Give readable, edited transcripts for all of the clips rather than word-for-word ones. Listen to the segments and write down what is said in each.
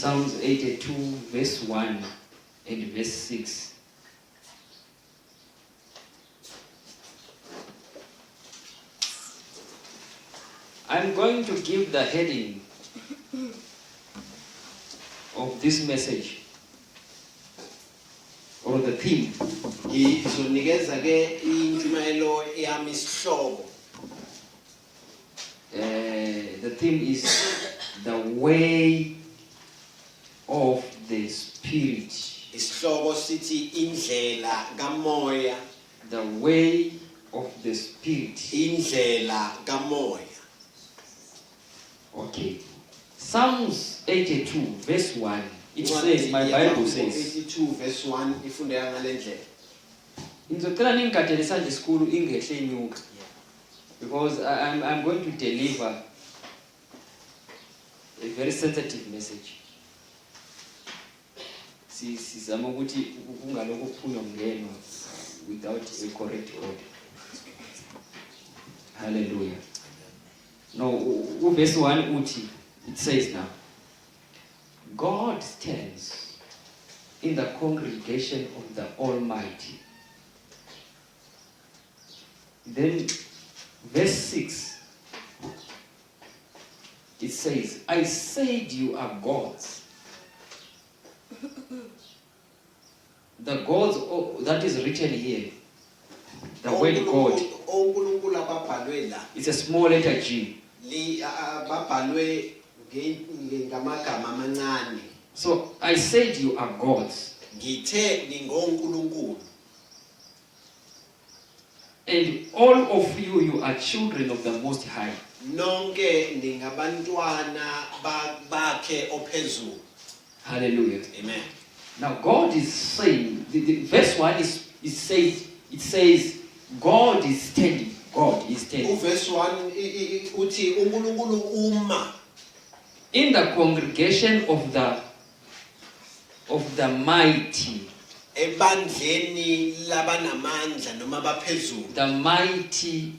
Psalms 82, verse 1 and verse 6. I'm going to give the heading of this message, or the theme. Ngizonikeza ke intshumayelo yami isihloko. The theme is the way of the Spirit. Isihloko sithi indlela kamoya. The way of the Spirit. Indlela kamoya. Okay. Psalms 82, verse 1. It says, my Bible says, 82 verse 1 ifundeka ngale ndlela. Ngizocela ningigadelisa nje isikhulu ingehle inyuka. Because I'm going to deliver a very sensitive message. Sizama ukuthi kungalokho kuphunywa ngenwa without a correct order. Hallelujah. No, verse 1 uthi, it says now, God stands in the congregation of the Almighty. Then verse 6, it says, I said you are gods. The gods that is written here, the word God, onkulunkulu ababhalwe la it's a small letter G. babhalwe ngamagama amancane. So I said you are gods. Ngithe ningonkulunkulu. And all of you are children of the Most High. Nonke ningabantwana bakhe ophezulu. Hallelujah. Amen. Now God is saying, the verse 1 it says, God is standing. God is standing. Verse 1 uthi uNkulunkulu uma In the congregation of the mighty. ebandleni labanamandla noma baphezulu. The mighty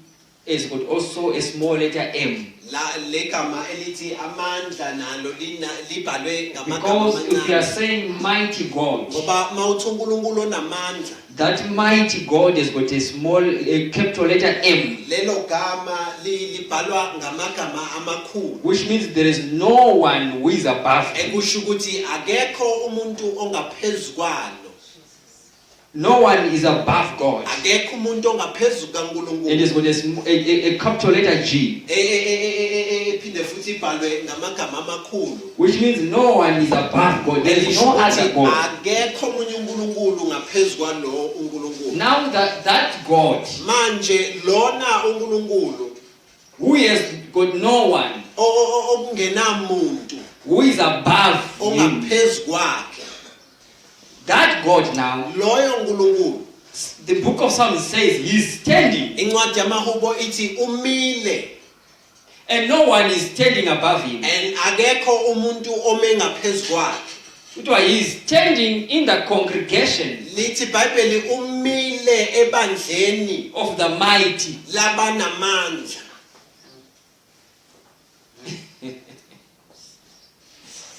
is got also a small letter M. La legama elithi amandla nalo libhalwe ngamagama Because if you are amancane. saying mighty God, Ngoba mawuthi uNkulunkulu onamandla, that mighty God has got a capital letter M. lelo gama libhalwa ngamagama amakhulu. Which means there is no one who is above him. Ekusho ukuthi akekho umuntu ongaphezulu kwalo. No one is above God. Akekho umuntu ongaphezulu kaNkulunkulu. It is with a capital letter G. Phinde futhi ibhalwe ngamagama amakhulu. Which means no one is above God. There is no other God. Akekho omunye uNkulunkulu ngaphezulu kwalo uNkulunkulu. Now that God, Manje lona uNkulunkulu who has got no one, okungenamuntu who is above him, ongaphezulu kwakhe. that God now, Loyo uNkulunkulu. the book of Psalms says he is standing. Incwadi yamaHubo ithi umile. And no one is standing above him. And akekho umuntu ome ngaphezulu kwakhe. He is standing in the congregation Lithi iBhayibheli umile ebandleni of the mighty. labanamandla.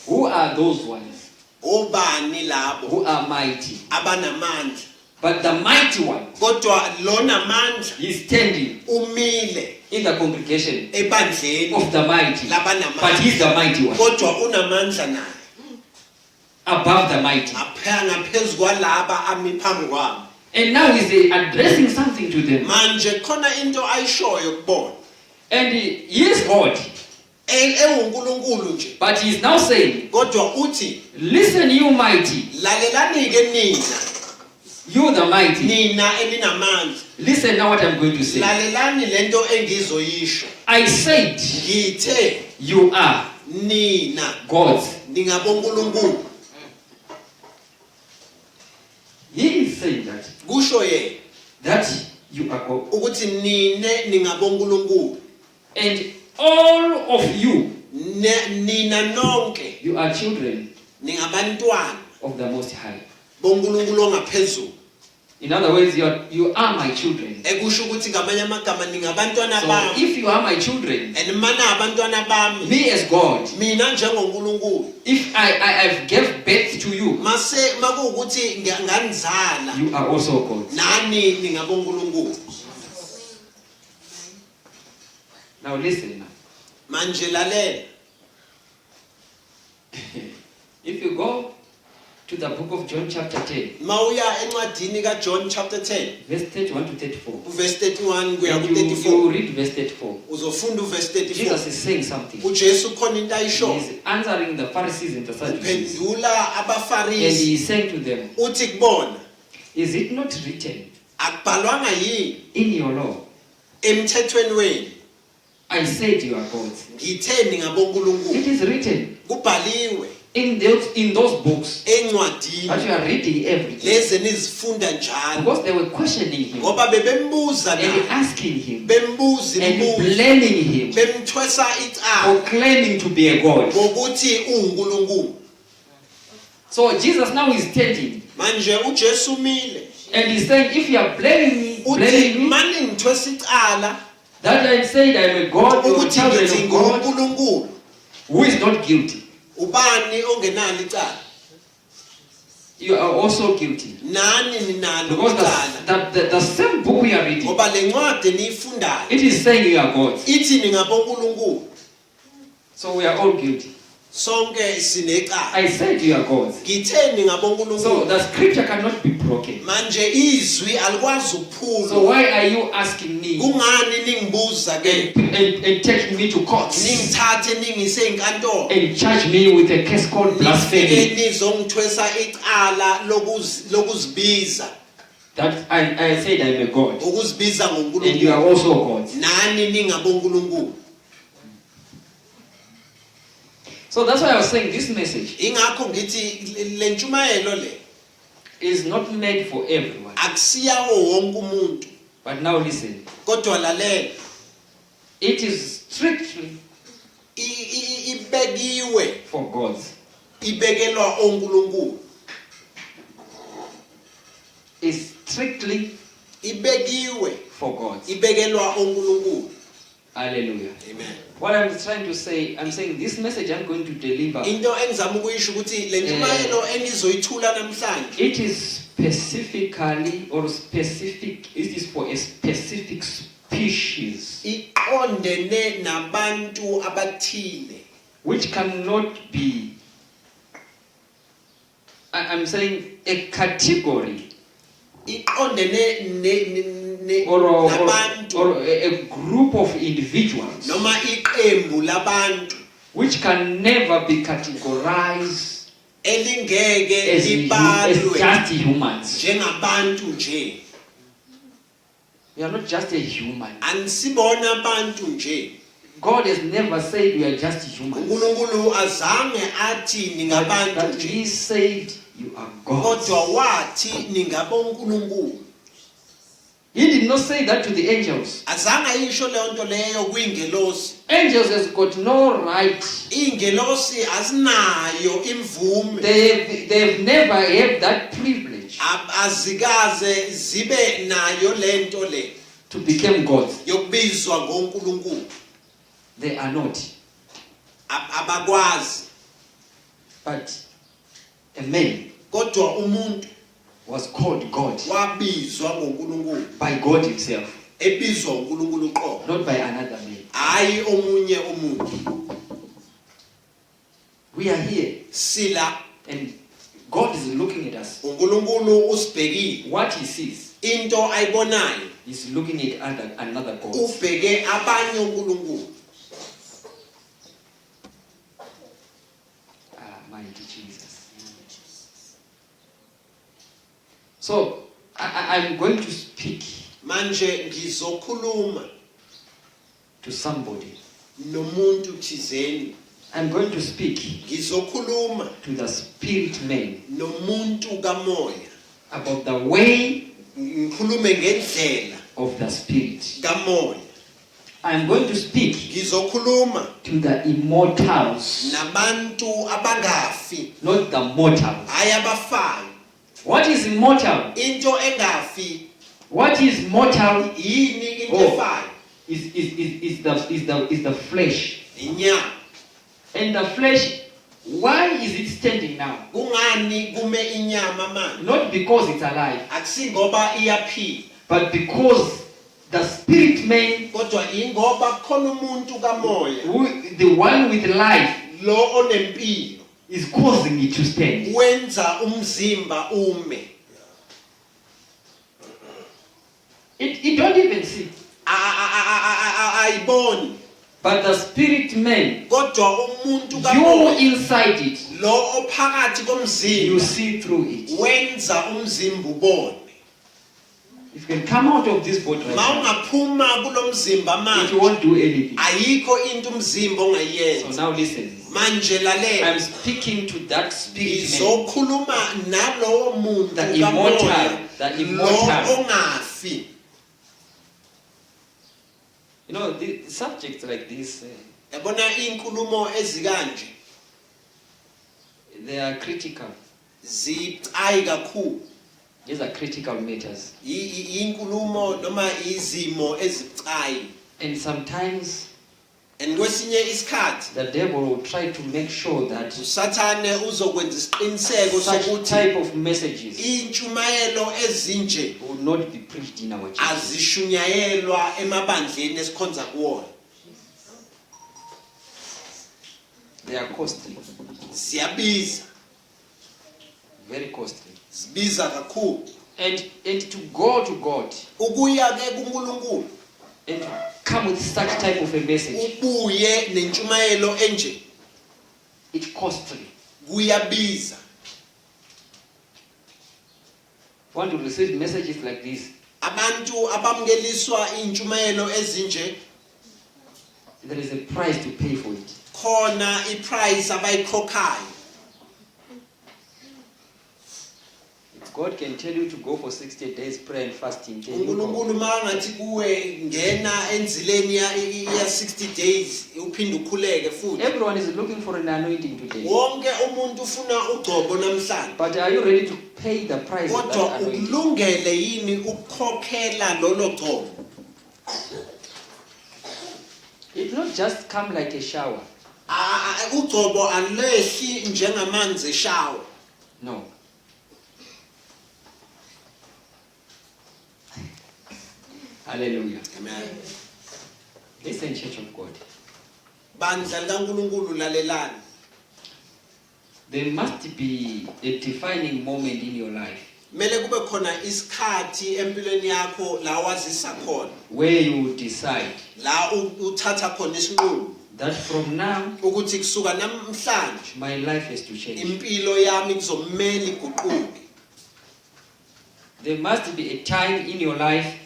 Who are those ones Obani labo who are mighty? abanamandla. But the mighty one Kodwa lona mandla is standing umile in the congregation ebandleni of the mighty. But labanamandla. he's the mighty one. Kodwa unamandla naye. Above the mighty. Ngaphezulu kwalaba ami phambi kwami. And now he's addressing something to them. Manje khona into ayishoyo kubona. And he is God. UNkulunkulu nje. But he is now saying, Kodwa uthi listen you mighty. lalelani ke nina. You the mighty. Nina eninamandla. Listen now what I'm going to say. Lalelani lento engizoyisho. I said, Ngithe you are nina gods. ningabonkulunkulu. He is saying that. Kusho yena That you are God. ukuthi nine ningabonkulunkulu. And all of you, Nina nonke you are children ningabantwana of the Most High. bonkulunkulu ongaphezulu. In other words, you are my children. ekusho ukuthi ngamanye amagama ningabantwana So bami if you are my children, and mana abantwana bami me as God, mina njengoNkulunkulu if I've gave birth to you, mase makuwukuthi nganizala you are also God. nani ningaboNkulunkulu. Now listen now. Manje lalela, If you go to the book of John chapter 10, mawuya encwadini kaJohn chapter 10 verse 31 to 34, verse 31 kuya and ku you 34 read verse 34, uzofunda uverse 34. Jesus is saying something. uJesu khona into He ayisho, is answering the Pharisees and the Sadducees, uphendula and abafarisi he is saying to them, uthi kubona is it not written akubhalwanga yini in your law, emthethweni wenu I said you are gods? ngithe ningabonkulunkulu? It is written Kubhaliwe in those books encwadini that you are reading every day. lezi nizifunda njalo, Because they were questioning him ngoba bebembuza and naye, asking him bembuza and imibuzo, blaming him bemthwesa icala for claiming to be a God. ngokuthi uNkulunkulu. So Jesus now is telling, Manje uJesu umile and he's saying, if you are blaming uthi me mani ngithwesa icala that I said I'm a God or a ukuthi child ngithi of God, nguNkulunkulu, who is not guilty, ubani ongenalo icala? you are also guilty. Nani ninalo Because icala? the same book we are reading, Ngoba le ncwadi niyifundayo it is saying you are gods. ithi ningabonkulunkulu. So we are all guilty. Sonke sinecala. I said you are gods. Ngithe So ningabonkulunkulu. the scripture cannot be broken. Manje izwi alikwazi So ukuphulwa. why are you asking me Kungani ningibuza ke? and taking me to court Ningithathe ningise enkantolo. and charge me with a case called blasphemy Nizongithwesa icala lokuzibiza, that I said I'm a God ukuzibiza and you are ngoNkulunkulu. also gods? Nani ningabonkulunkulu? So that's why I was saying this message Ingakho ngithi le ntshumayelo le is not made for everyone. akusiyawo wonke umuntu. But now listen, Kodwa lalela, it is strictly ibekiwe, for gods. ibekelwa onkulunkulu. It's strictly Ibekiwe, for gods. ibekelwa onkulunkulu. Hallelujah. Amen. What I'm trying to say, I'm saying this message I'm going to deliver, Into engizama ukuyisho ukuthi le ntshumayelo engizoyithula namhlanje it is specifically or specific, it is for a specific species iqondene nabantu abathile, which cannot be, I'm saying a category iqondene or nabantu a group of individuals noma iqembu labantu which can never be categorized elingeke as libalwe just humans. njengabantu nje. We are not just a human. Anisibona abantu nje. God has never said we are just humans. uNkulunkulu azange athi ningabantu But nje, He said you are gods. kodwa wathi ningabonkulunkulu. He did not say that to the angels. Azange ayisho leyo nto leyo kwingelosi. Angels has got no right. Ingelosi azinayo imvume, They've never had that privilege azikaze zibe nayo lento le to become gods. yokubizwa ngoNkulunkulu. They are not. Abakwazi. But a man Kodwa umuntu was called God wabizwa ngoNkulunkulu, by God Himself, ebizwa uNkulunkulu uqobo, not by another man. hayi omunye umuntu. We are here Sila and God is looking at us. uNkulunkulu usibhekile, What He sees into ayibonayo is looking at another God. ubheke abanye uNkulunkulu. Mighty Jesus. So I'm going to speak Manje ngizokhuluma to somebody. nomuntu thizeni, I'm going to speak ngizokhuluma to the spirit man nomuntu kamoya, about the way ngikhulume ngendlela of the spirit. kamoya. I'm going to speak Ngizokhuluma to the immortals, nabantu abangafi, not the mortals. hayi abafayo. What is immortal? Into engafi What is mortal yini into Oh. efayo? is the flesh. Inyama. And the flesh, why is it standing now? Kungani kume inyama manje? Not because it's alive, Akusingoba iyaphila, but because the spirit man, kodwa ingoba khona umuntu kamoya the one with life, lo onempilo is causing it to stand. wenza umzimba ume. It don't even see. Ayiboni, But the spirit man, kodwa umuntu you kamoya inside it, lo ophakathi you komzimba see through it. wenza umzimba ubone. If you can come out of this body right Ma now, ungaphuma kulomzimba it manje won't do anything. ayikho into umzimba So ongayenza. now listen. Manje lalela, I'm speaking to that spirit man. izokhuluma nalowo muntu The immortal, kamoya the lo immortal. ongafi. You know, the subjects like this, Yabona inkulumo ezikanje they are critical. zicayi kakhulu. These are critical matters. Inkulumo noma izimo ezicayi. And sometimes And kwesinye isikhathi the devil will try to make sure that usathane uzokwenza isiqiniseko such sokuthi type of messages intshumayelo ezinje will not be preached in our church. azishunyayelwa emabandleni esikhonza kuwona. They are costly, Siyabiza, very costly. sibiza kakhulu. And to go to God Ukuya ke kuNkulunkulu and to come with such type of a message, ubuye nentshumayelo enje it's costly. kuyabiza. Want to receive messages like this, Abantu abamkeliswa intshumayelo ezinje there is a price to pay for it. khona iprice abayikhokhayo. God can tell you to go for 60 days prayer and fasting. Can you go? uNkulunkulu mangathi kuwe ngena enzileni ya 60 days uphinde ukhuleke futhi. Everyone is looking for an anointing today. Wonke umuntu ufuna ugcobo namhlanje. But are you ready to pay the price of Kodwa that anointing? ukulungele yini ukukhokhela lolo gcobo? It will not just come like a shower. Ugcobo alehli njengamanzi eshawa. No. Hallelujah. Amen. Listen, Church of God. Bandla likaNkulunkulu lalelani. There must be a defining moment in your life Mele kube khona isikhathi empilweni yakho la wazisa khona. where you decide La uthatha khona isinqumo that from now ukuthi kusuka namhlanje my life has to change. impilo yami kuzomela iguquke. There must be a time in your life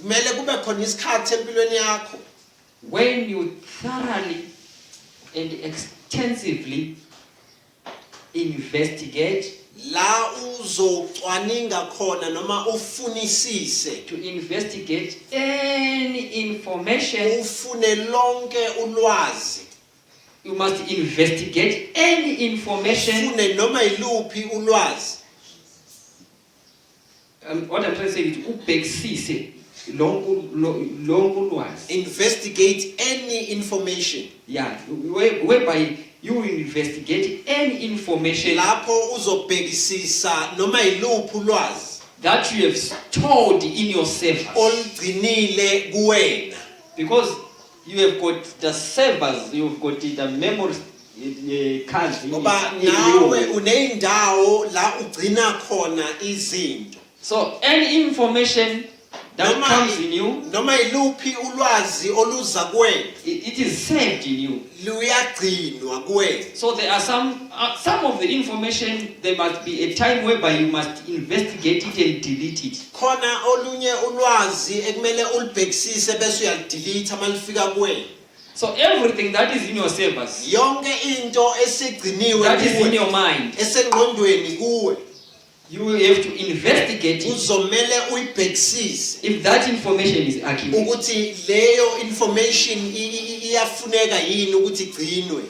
Mele kube khona isikhathi empilweni yakho when you thoroughly and extensively investigate, la uzocwaninga khona noma ufunisise, to investigate any information. ufune lonke ulwazi, You must investigate any information. ufune noma iluphi ulwazi. What I'm trying to say is ubhekisise lonke ulwazi. Investigate any information. Yeah, whereby you investigate any information Lapho uzobhekisisa noma iluphi ulwazi that you have stored in your servers. olugcinile kuwena. Because you have got the servers, you've got the memory cards in Ngoba you. nawe uneyindawo la ugcina khona izinto. So any information that Noma comes in you, noma iluphi ulwazi oluza kuwena it is saved in you. luyagcinwa kuwena. So there are some of the information, there must be a time whereby you must investigate it and delete it. Khona olunye ulwazi ekumele ulibhekisise bese uyalidelete malifika kuwena. So everything that is in your servers, Yonke into esigciniwe that is in kuwe your mind, esengqondweni kuwe you have to investigate it uzomele uyibhekisise if that information is accurate. ukuthi leyo information iyafuneka yini ukuthi igcinwe.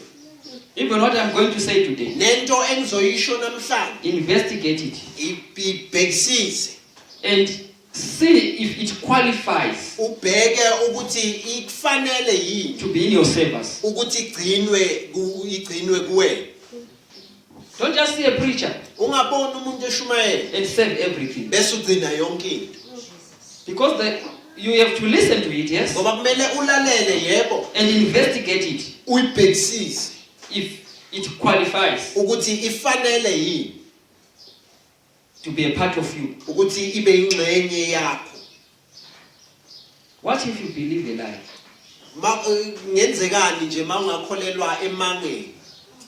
Even what I'm going to say today, nento engizoyisho namhlanje investigate it ibhekisise and see if it qualifies ubheke ukuthi ikufanele yini to be in your service. ukuthi igcinwe kuwe. Don't just see a preacher Ungabona umuntu eshumayela and serve everything. bese ugcina yonke into. Because you have to listen to it, yes, Ngoba kumele ulalele yebo and investigate it uyibhekisise if it qualifies ukuthi ifanele yini to be a part of you. ukuthi ibe ingxenye yakho. What if you believe a lie Ngenzekani nje mawungakholelwa emangeni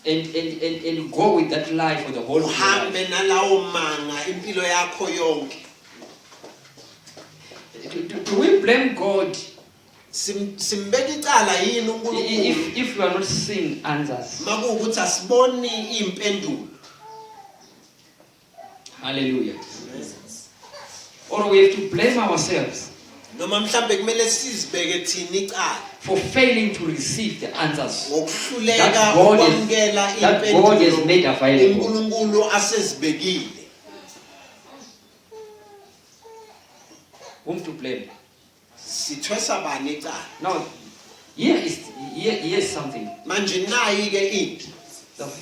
and go with that lie for the whole of your life? uhambe nalawo manga impilo yakho yonke. Do we blame God Simbeka icala yini uNkulunkulu if you are not seeing answers? makuwukuthi asiboni impendulo? Hallelujah. Or we have to blame ourselves Noma mhlambe kumele sizibeke thina icala for failing to receive the answers ngokuhluleka that God ukwamukela has made impendulo available. uNkulunkulu asezibekile. Whom to blame? Sithwesa bani icala? Now, here is something. Manje nayi ke into.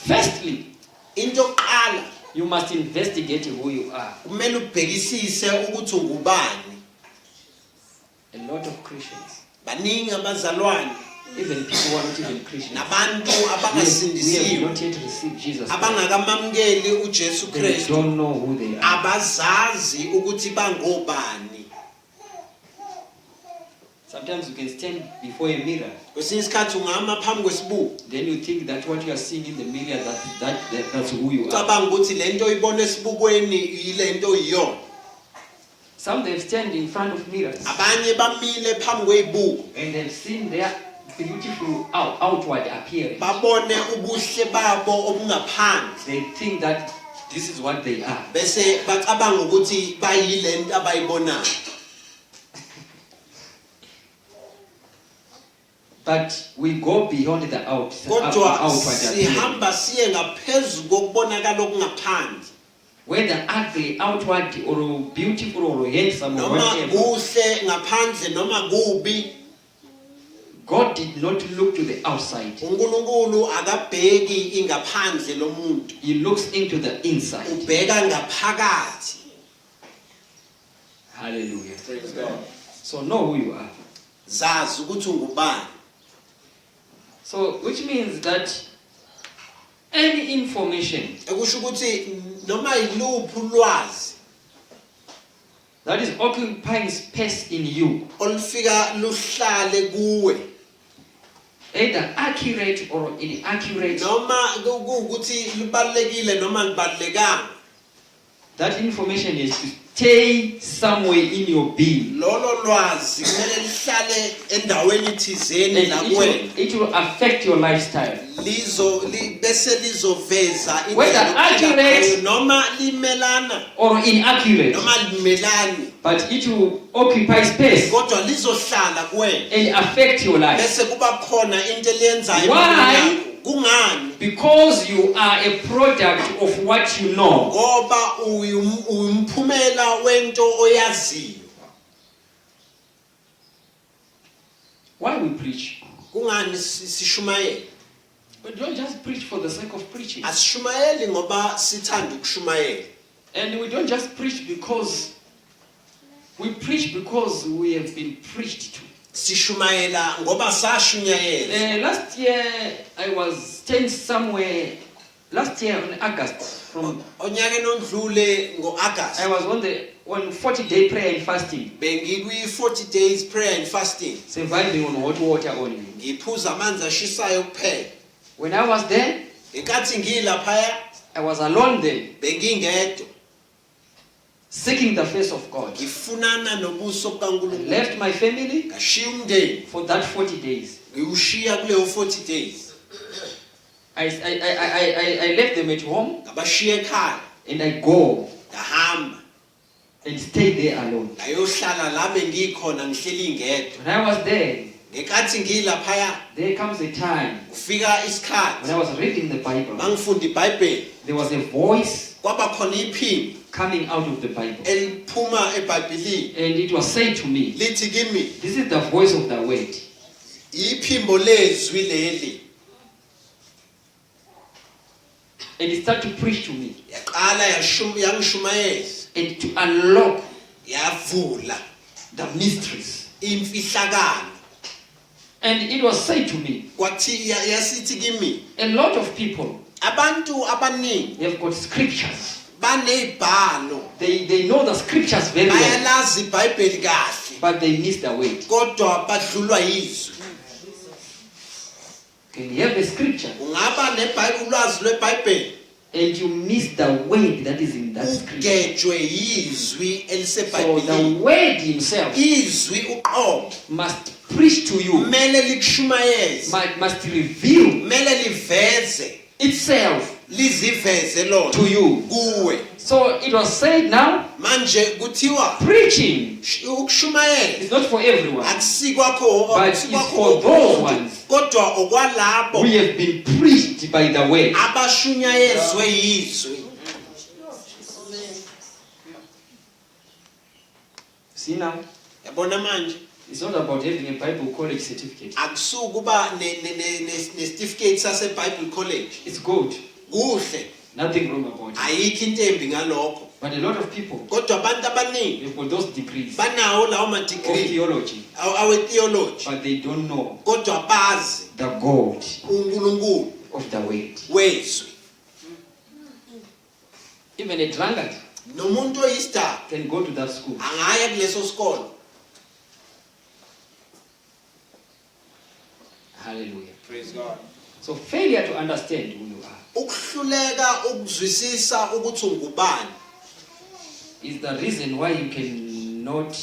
Firstly, Into yokuqala you must investigate who you are. kumele ubhekisise ukuthi ungubani. A lot of Christians, Baningi abazalwane even people who are not even Christians, nabantu we have abangasindisiwe not yet received Jesus Christ. abangakamamukeli uJesu They Kristu don't know who they are. abazazi ukuthi bangobani. Sometimes you can stand before a mirror, Kwesinye isikhathi ungama phambi kwesibuko then you think that what you are seeing in the mirror, that's who you are. ucabanga ukuthi lento oyibona esibukweni yilento iyona. Some they've stand in front of mirrors Abanye bamile phambi kwezibuko and they've seen their beautiful outward appearance. babone ubuhle babo obungaphandle They think that this is what they are. bese bacabanga ukuthi bayilento abayibonayo. But we go beyond the outward Kodwa appearance. sihamba siye ngaphezulu kokubonakala okungaphandle. Whether ugly outward or beautiful or handsome or Noma whatever, kuhle ngaphandle noma kubi, God did not look to the outside. uNkulunkulu akabheki ingaphandle lomuntu, He looks into the inside. ubheka ngaphakathi. Hallelujah. Praise God. So know who you are. Zazi ukuthi ungubani. So which means that any information Ekusho ukuthi noma yiluphi ulwazi that is occupying space in you, olufika luhlale kuwe, either accurate or inaccurate, noma kuwukuthi libalekile noma libalekanga, that information is to stay somewhere in your being. lolo lwazi kumele lihlale endaweni thizeni And la kuwena. it will affect your lifestyle. Bese lizoveza Whether indlela ophila accurate ngayo, noma limelana or inaccurate, noma limelani, but it will occupy space kodwa lizohlala kuwena. and affect your life. Bese kuba khona into eliyenzayo Why? empilweni yakho. Kungani? Because you are a product of what you know. Ngoba umphumela wento oyaziyo. Why we preach? Kungani sishumayela? We don't just preach for the sake of preaching. Asishumayeli ngoba sithanda ukushumayela. And we don't just preach because we preach because we have been preached to. Sishumayela ngoba sashunyayela. Last year I was staying somewhere. Last year in August, from Onyakeni ondlule ngo-August I was on 40-day prayer and fasting, bengikwi 40 days prayer and fasting. surviving on hot water only. Ngiphuza amanzi ashisayo kuphela. When I was there, Ngenkathi ngilaphaya I was alone there, bengingedwa seeking the face of God. ngifunana nobuso I bukaNkulunkulu. left my family Ngashiya umndeni for that 40 days. ngiwushiya kuleyo 40 days. I left them at home Ngabashiya ekhaya and I go ngahamba and stay there alone. ngayohlala la bengikhona ngihleli ngedwa. When I was there, ekathi ngilaphaya there comes a time kufika isikhathi when I was reading the Bible, mangifunda iBhayibheli there was a voice kwaba khona iphimbo coming out of the Bible. eliphuma eBhayibhelini And it was said to me, lithi kimi this is the voice of the word. iphimbo lezwi leli And it started to preach to me yaqala yangishumayeza and to unlock yavula the mysteries. imfihlakalo And it was said to me, kwathi yasithi kimi a lot of people abantu abaningi have got scriptures. banezibhalo They know the scriptures very well, bayalazi iBhayibheli kahle but they miss the word. kodwa badlulwa yizwi Can you have a scripture ungaba ulwazi lweBhayibheli and you miss the word that is in that scripture? ugejwe yizwi So the eliseBhayibhelini word himself izwi uqobo must preach to you, kumele likushumayeze must reveal kumele liveze itself liziveze lona to you. kuwe So it was said now, manje kuthiwa preaching ukushumayela is not for everyone, akusikwakho but it's for those ones kodwa okwalabo who have been preached by the word. abashunyayezwe yizwi. See now, Yabona manje it's not about having a Bible college certificate. akusukuba ne-certificate sase-Bible College It's good, kuhle nothing wrong about it. ayikho into embi ngalokho But a lot of people, kodwa abantu abaningi they've got those degrees banawo lawo of ma-degree theology, awe-theology but they don't know kodwa bazi the God uNkulunkulu of the word. wezwi. Even a drunkard Nomuntu oyistar can go to that school. angaya kuleso sikolo. Hallelujah. Praise God. So failure to understand who you are Ukuhluleka ukuzwisisa ukuthi ungubani is the reason why you cannot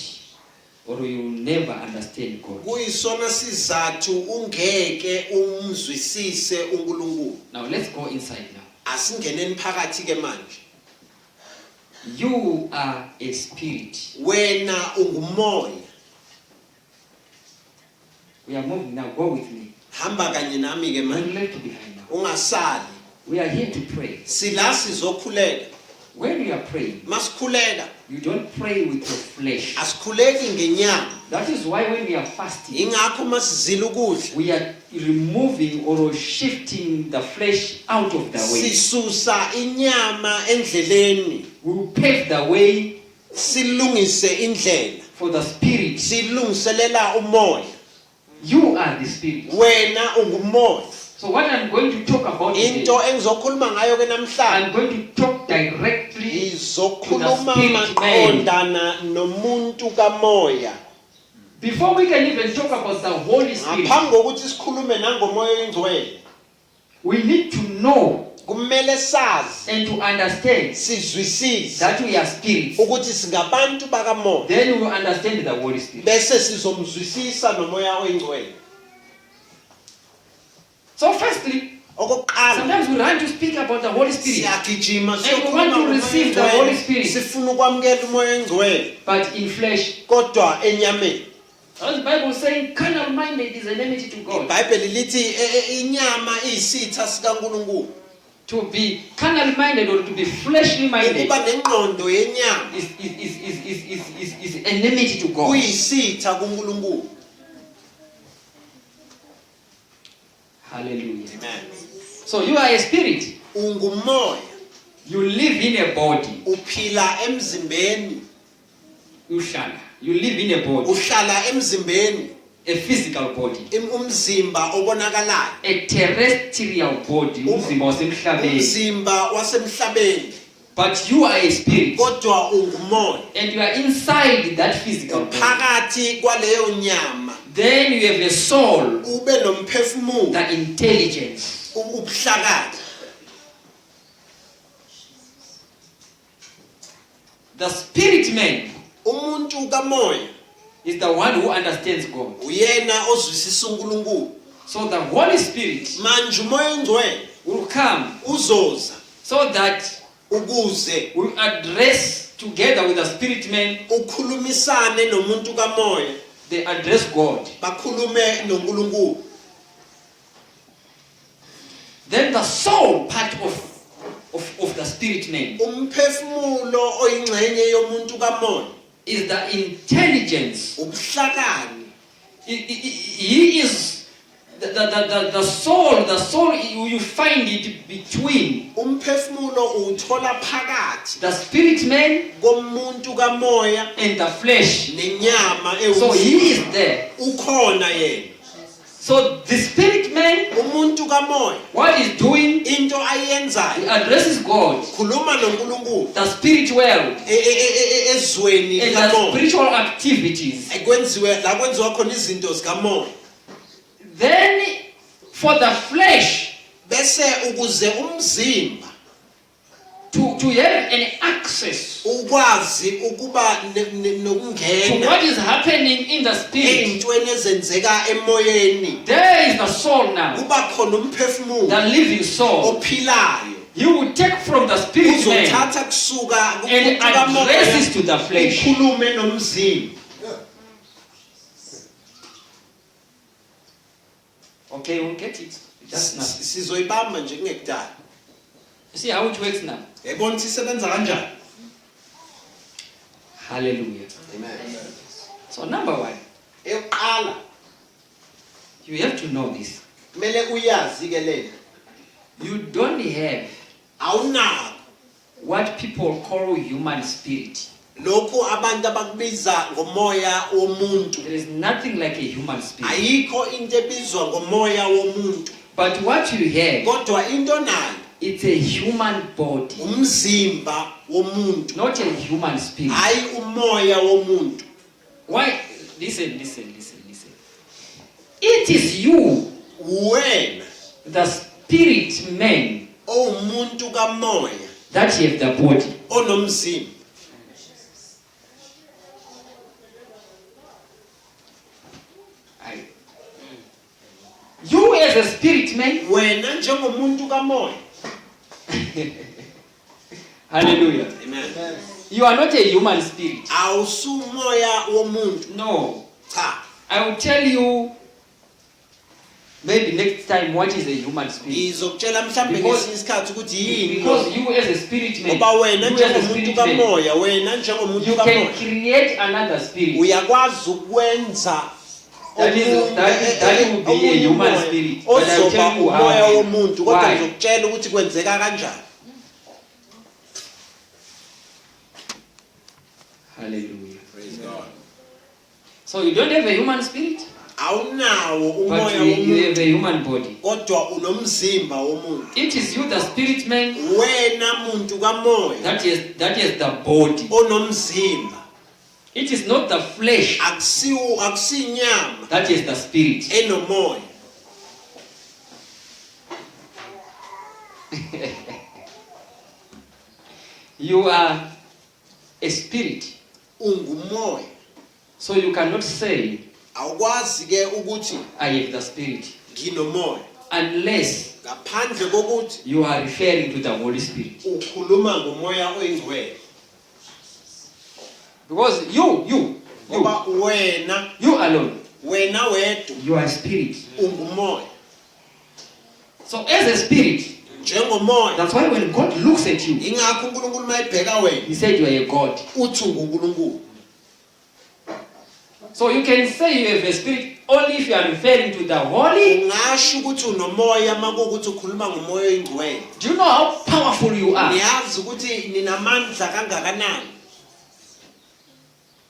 or you never understand God. kuyisona sizathu ungeke umzwisise uNkulunkulu. Now let's go inside now. Asingeneni phakathi ke manje. You are a spirit. Wena ungumoya. We are moving now. Go with me. Hamba kanye nami ke manje. Don't left behind now. Ungasali. We are here to pray. Sila sizokhuleka. When you are praying, Masikhuleka you don't pray with your flesh. asikhuleki ngenyama. That is why when we are fasting, Ingakho masizila ukudla we are removing or shifting the flesh out of the way. sisusa inyama endleleni We will pave the way silungise indlela for the spirit. silungiselela umoya. You are the spirit. Wena ungumoya. So what I'm going to talk about today, Into engizokhuluma ngayo ke namhlanje I'm going to talk directly izokhuluma maqondana nomuntu kamoya. before we can even talk about the Holy Spirit. Ngaphambi kokuthi sikhulume nangomoya oyingcwele We need to know kumele sazi and to understand sizwisise that we are spirits. ukuthi singabantu bakamoya. Then we will understand the Holy Spirit. Bese sizomzwisisa nomoya oyingcwele. So firstly, Okokuqala sometimes we run to speak about the Holy Spirit, siyagijima and we want to receive the Holy Spirit, sifuna ukwamukela umoya oyingcwele but in flesh. kodwa enyameni. As the Bible is saying, carnal minded is enmity to God. iBhayibheli lithi inyama iyisitha sikaNkulunkulu. To be carnal minded or to be fleshly minded Ukuba nengqondo yenyama is enmity to God. kuyisitha kuNkulunkulu. Hallelujah. Amen. So you are a spirit. Ungumoya, You live in a body. uphila emzimbeni, You live in a body. uhlala emzimbeni, A physical body. umzimba obonakalayo, A terrestrial body. Umzimba wasemhlabeni. umzimba wasemhlabeni, But you are a spirit. kodwa ungumoya. And you are inside that physical body. Phakathi kwaleyo nyama Then you have a soul. ube nomphefumulo, The intelligence. ubuhlakani. The spirit man Umuntu kamoya is the one who understands God. uyena ozwisisa uNkulunkulu. So the Holy Spirit Manje umoya oyingcwele will come uzoza so that ukuze we address together with the spirit man ukhulumisane nomuntu kamoya. they address God. bakhulume noNkulunkulu. Then the soul part of the spirit man Umphefumulo oyingxenye yomuntu kamoya is the intelligence. ubuhlakani. He is the soul. The soul, you find it between Umphefumulo uthola phakathi the spirit man komuntu kamoya and the flesh. nenyama So he ewumzimba. is there. Ukhona yena. So the spirit man, Umuntu kamoya what he's doing, into he ayenzayo addresses God, khuluma noNkulunkulu the spirit world, ezweni and the kamoya. spiritual activities. Ekwenziwe la kwenziwa khona izinto zikamoya. Then for the flesh Bese ukuze umzimba to have an access ukwazi ukuba to nokungena what is happening in the spirit, ezintweni ezenzeka emoyeni. there is the soul now, Kuba khona umphefumulo the living soul. ophilayo. You will take from the spirit man Uzothatha kusuka and kumuntu address it kamoya to the flesh. ukhulume nomzimba. Okay, we'll get it. That's not. Sizoyibamba nje kungekudala. See how it works now. Yabona ukuthi isebenza kanjani? Hallelujah. Amen. So number one, Eqala you have to know this. kumele uyazi ke lento. You don't have Awunako what people call human spirit. lokho abantu abakubiza ngomoya womuntu. There is nothing like a human spirit. Ayikho into ebizwa ngomoya womuntu. But what you have, Kodwa into nayo it's a human body, umzimba womuntu. not a human spirit. Hayi umoya womuntu. Why? Listen. It is you, Wena the spirit man, owumuntu kamoya that have the body. onomzimba. You as a spirit man, Wena njengomuntu kamoya. hallelujah. Amen. You are not a human spirit. Awusumoya womuntu. No. Cha. I will tell you maybe next time what is a human spirit. Ngizokutshela mhlambe Because- ngesinye isikhathi ukuthi yini. Because you as a spirit man, Ngoba wena you as a njengomuntu spirit man, kamoya, wena njengomuntu you can kamoya create another spirit. uyakwazi ukwenza That will be a human spirit. But I will ozoba tell you umoya how. womuntu kodwa Why? ngizokutshela ukuthi kwenzeka kanjani. Hallelujah. Praise God. So you don't have a human spirit, Awunawo but umoya you have womuntu a human body. kodwa unomzimba womuntu. It is you, the spirit man, Wena muntu kamoya that is the body. onomzimba. It is not the flesh, Akusinyama that is the spirit. enomoya. You are a spirit, Ungumoya. so you cannot say Awukwazi ke ukuthi I have the spirit nginomoya unless ngaphandle kokuthi you are referring to the Holy Spirit. ukhuluma ngomoya oyingcwele. Because you Ngoba alone, wena wedwa you are a spirit. ungumoya. So as a spirit, Njengomoya that's why when God looks at you, ingakho uNkulunkulu mayibheka wena He said you are a God. uthi unguNkulunkulu. So you can say you have a spirit only if you are referring to the Holy. Ungasho ukuthi unomoya makuwukuthi ukhuluma ngomoya oyingcwele. Do you know how powerful you are? Niyazi ukuthi ninamandla kangakanani.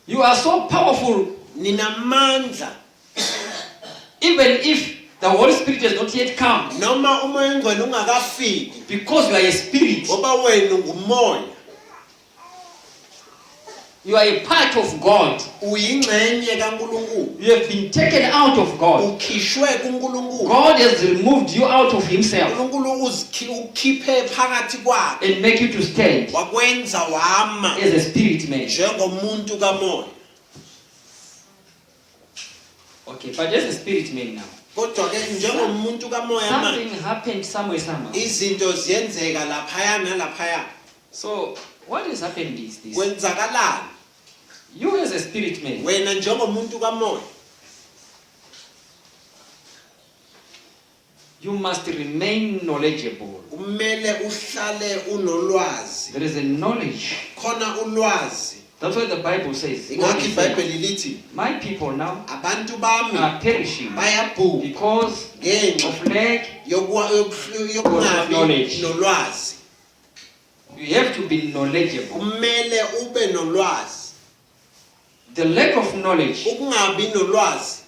You are so powerful, Ninamandla even if the Holy Spirit has not yet come, noma umoya oyingcwele ungakafiki because you are a spirit. ngoba wena ungumoya. You are a part of God. Uyingxenye kaNkulunkulu. You have been taken out of God. Ukhishwe kuNkulunkulu. God has removed you out of Himself uNkulunkulu ukhiphe phakathi kwakhe. and make you to stand Wakwenza wama as a spirit man. njengomuntu kamoya. Okay, but as a spirit man now, Kodwa ke njengomuntu kamoya manje something happened somewhere, somehow. izinto ziyenzeka laphaya nalaphaya. So what has happened is this: Kwenzakalani? you as a spirit man, Wena njengomuntu kamoya You must remain knowledgeable. Kumele uhlale unolwazi. There is a knowledge. Khona ulwazi. That's what the Bible says. Ingakho iBhayibheli lithi My people now abantu bami are perishing bayabhubha because of lack yokungabi nolwazi. You have to be knowledgeable. Kumele ube nolwazi. The lack of knowledge Ukungabi nolwazi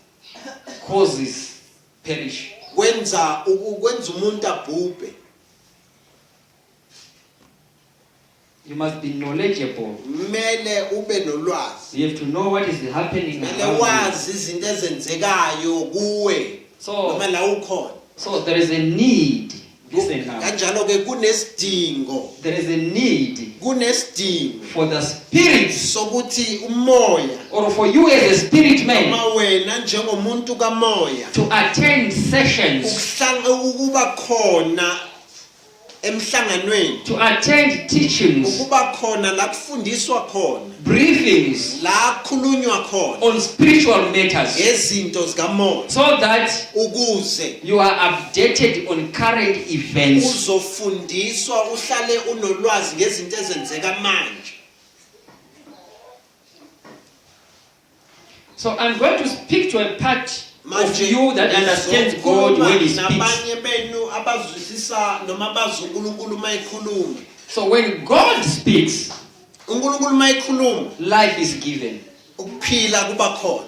causes perish. kwenza umuntu abhubhe. You must be knowledgeable. Kumele ube nolwazi. You have to know what is happening Kumele around you. wazi izinto ezenzekayo kuwe noma la ukhona. So there is a need. Listen now. Kanjalo ke kunesidingo. There is a need Kunesidingo for the spirits, sokuthi umoya or for you as a spirit man, noma wena njengomuntu kamoya to attend sessions, ukuba khona emhlanganweni, to attend teachings, ukuba khona la kufundiswa khona, briefings la khulunywa khona on spiritual matters, ngezinto zikamoya, so that ukuze you are updated on current events. uzofundiswa uhlale unolwazi ngezinto ezenzeka manje. So I'm going to speak to a part of Manje you that understands God when He speaks. nabanye benu abazwisisa noma abazi uNkulunkulu mayikhuluma. So when God speaks, uNkulunkulu mayikhuluma, life is given. ukuphila kuba khona.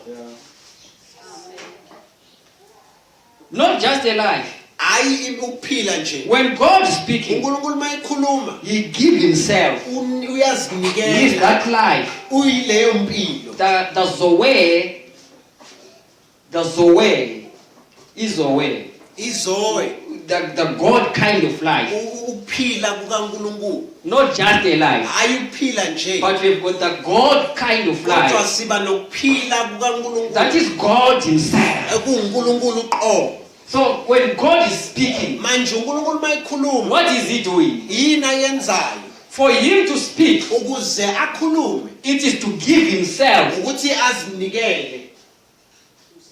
Not just a life. Hayi ukuphila nje. When God is speaking, uNkulunkulu mayikhuluma, He gives Himself. He is uyazinikela, that life. uyileyo mpilo. The Zoe is Zoe. Izoe The God kind of life. ukuphila kukaNkulunkulu. Not just a life. Hayi ukuphila nje. But we've got the God kind of Kodwa life. siba nokuphila kukaNkulunkulu. That is God Himself. EkuNkulunkulu qo. So when God is speaking, Manje uNkulunkulu mayikhuluma, what is He doing? yini ayenzayo? For Him to speak, Ukuze akhulume, it is to give Himself ukuthi azinikele,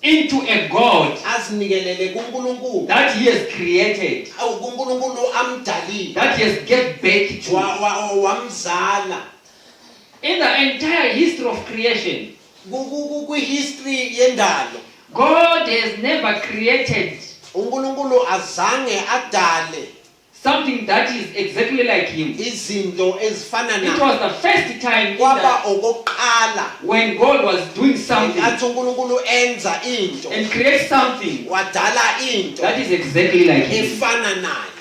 into a God azinikelele kuNkulunkulu. that He has created, kuNkulunkulu amdalile, that He has given back to. wamzala. In the entire history of creation, Kwi-history yendalo, God has never created uNkulunkulu azange adale something that is exactly like Him. izinto ezifana It naye. was the first time Kwaba okokuqala when God was doing something athi uNkulunkulu enza into, and create something wadala into that is exactly like Him. efana naye.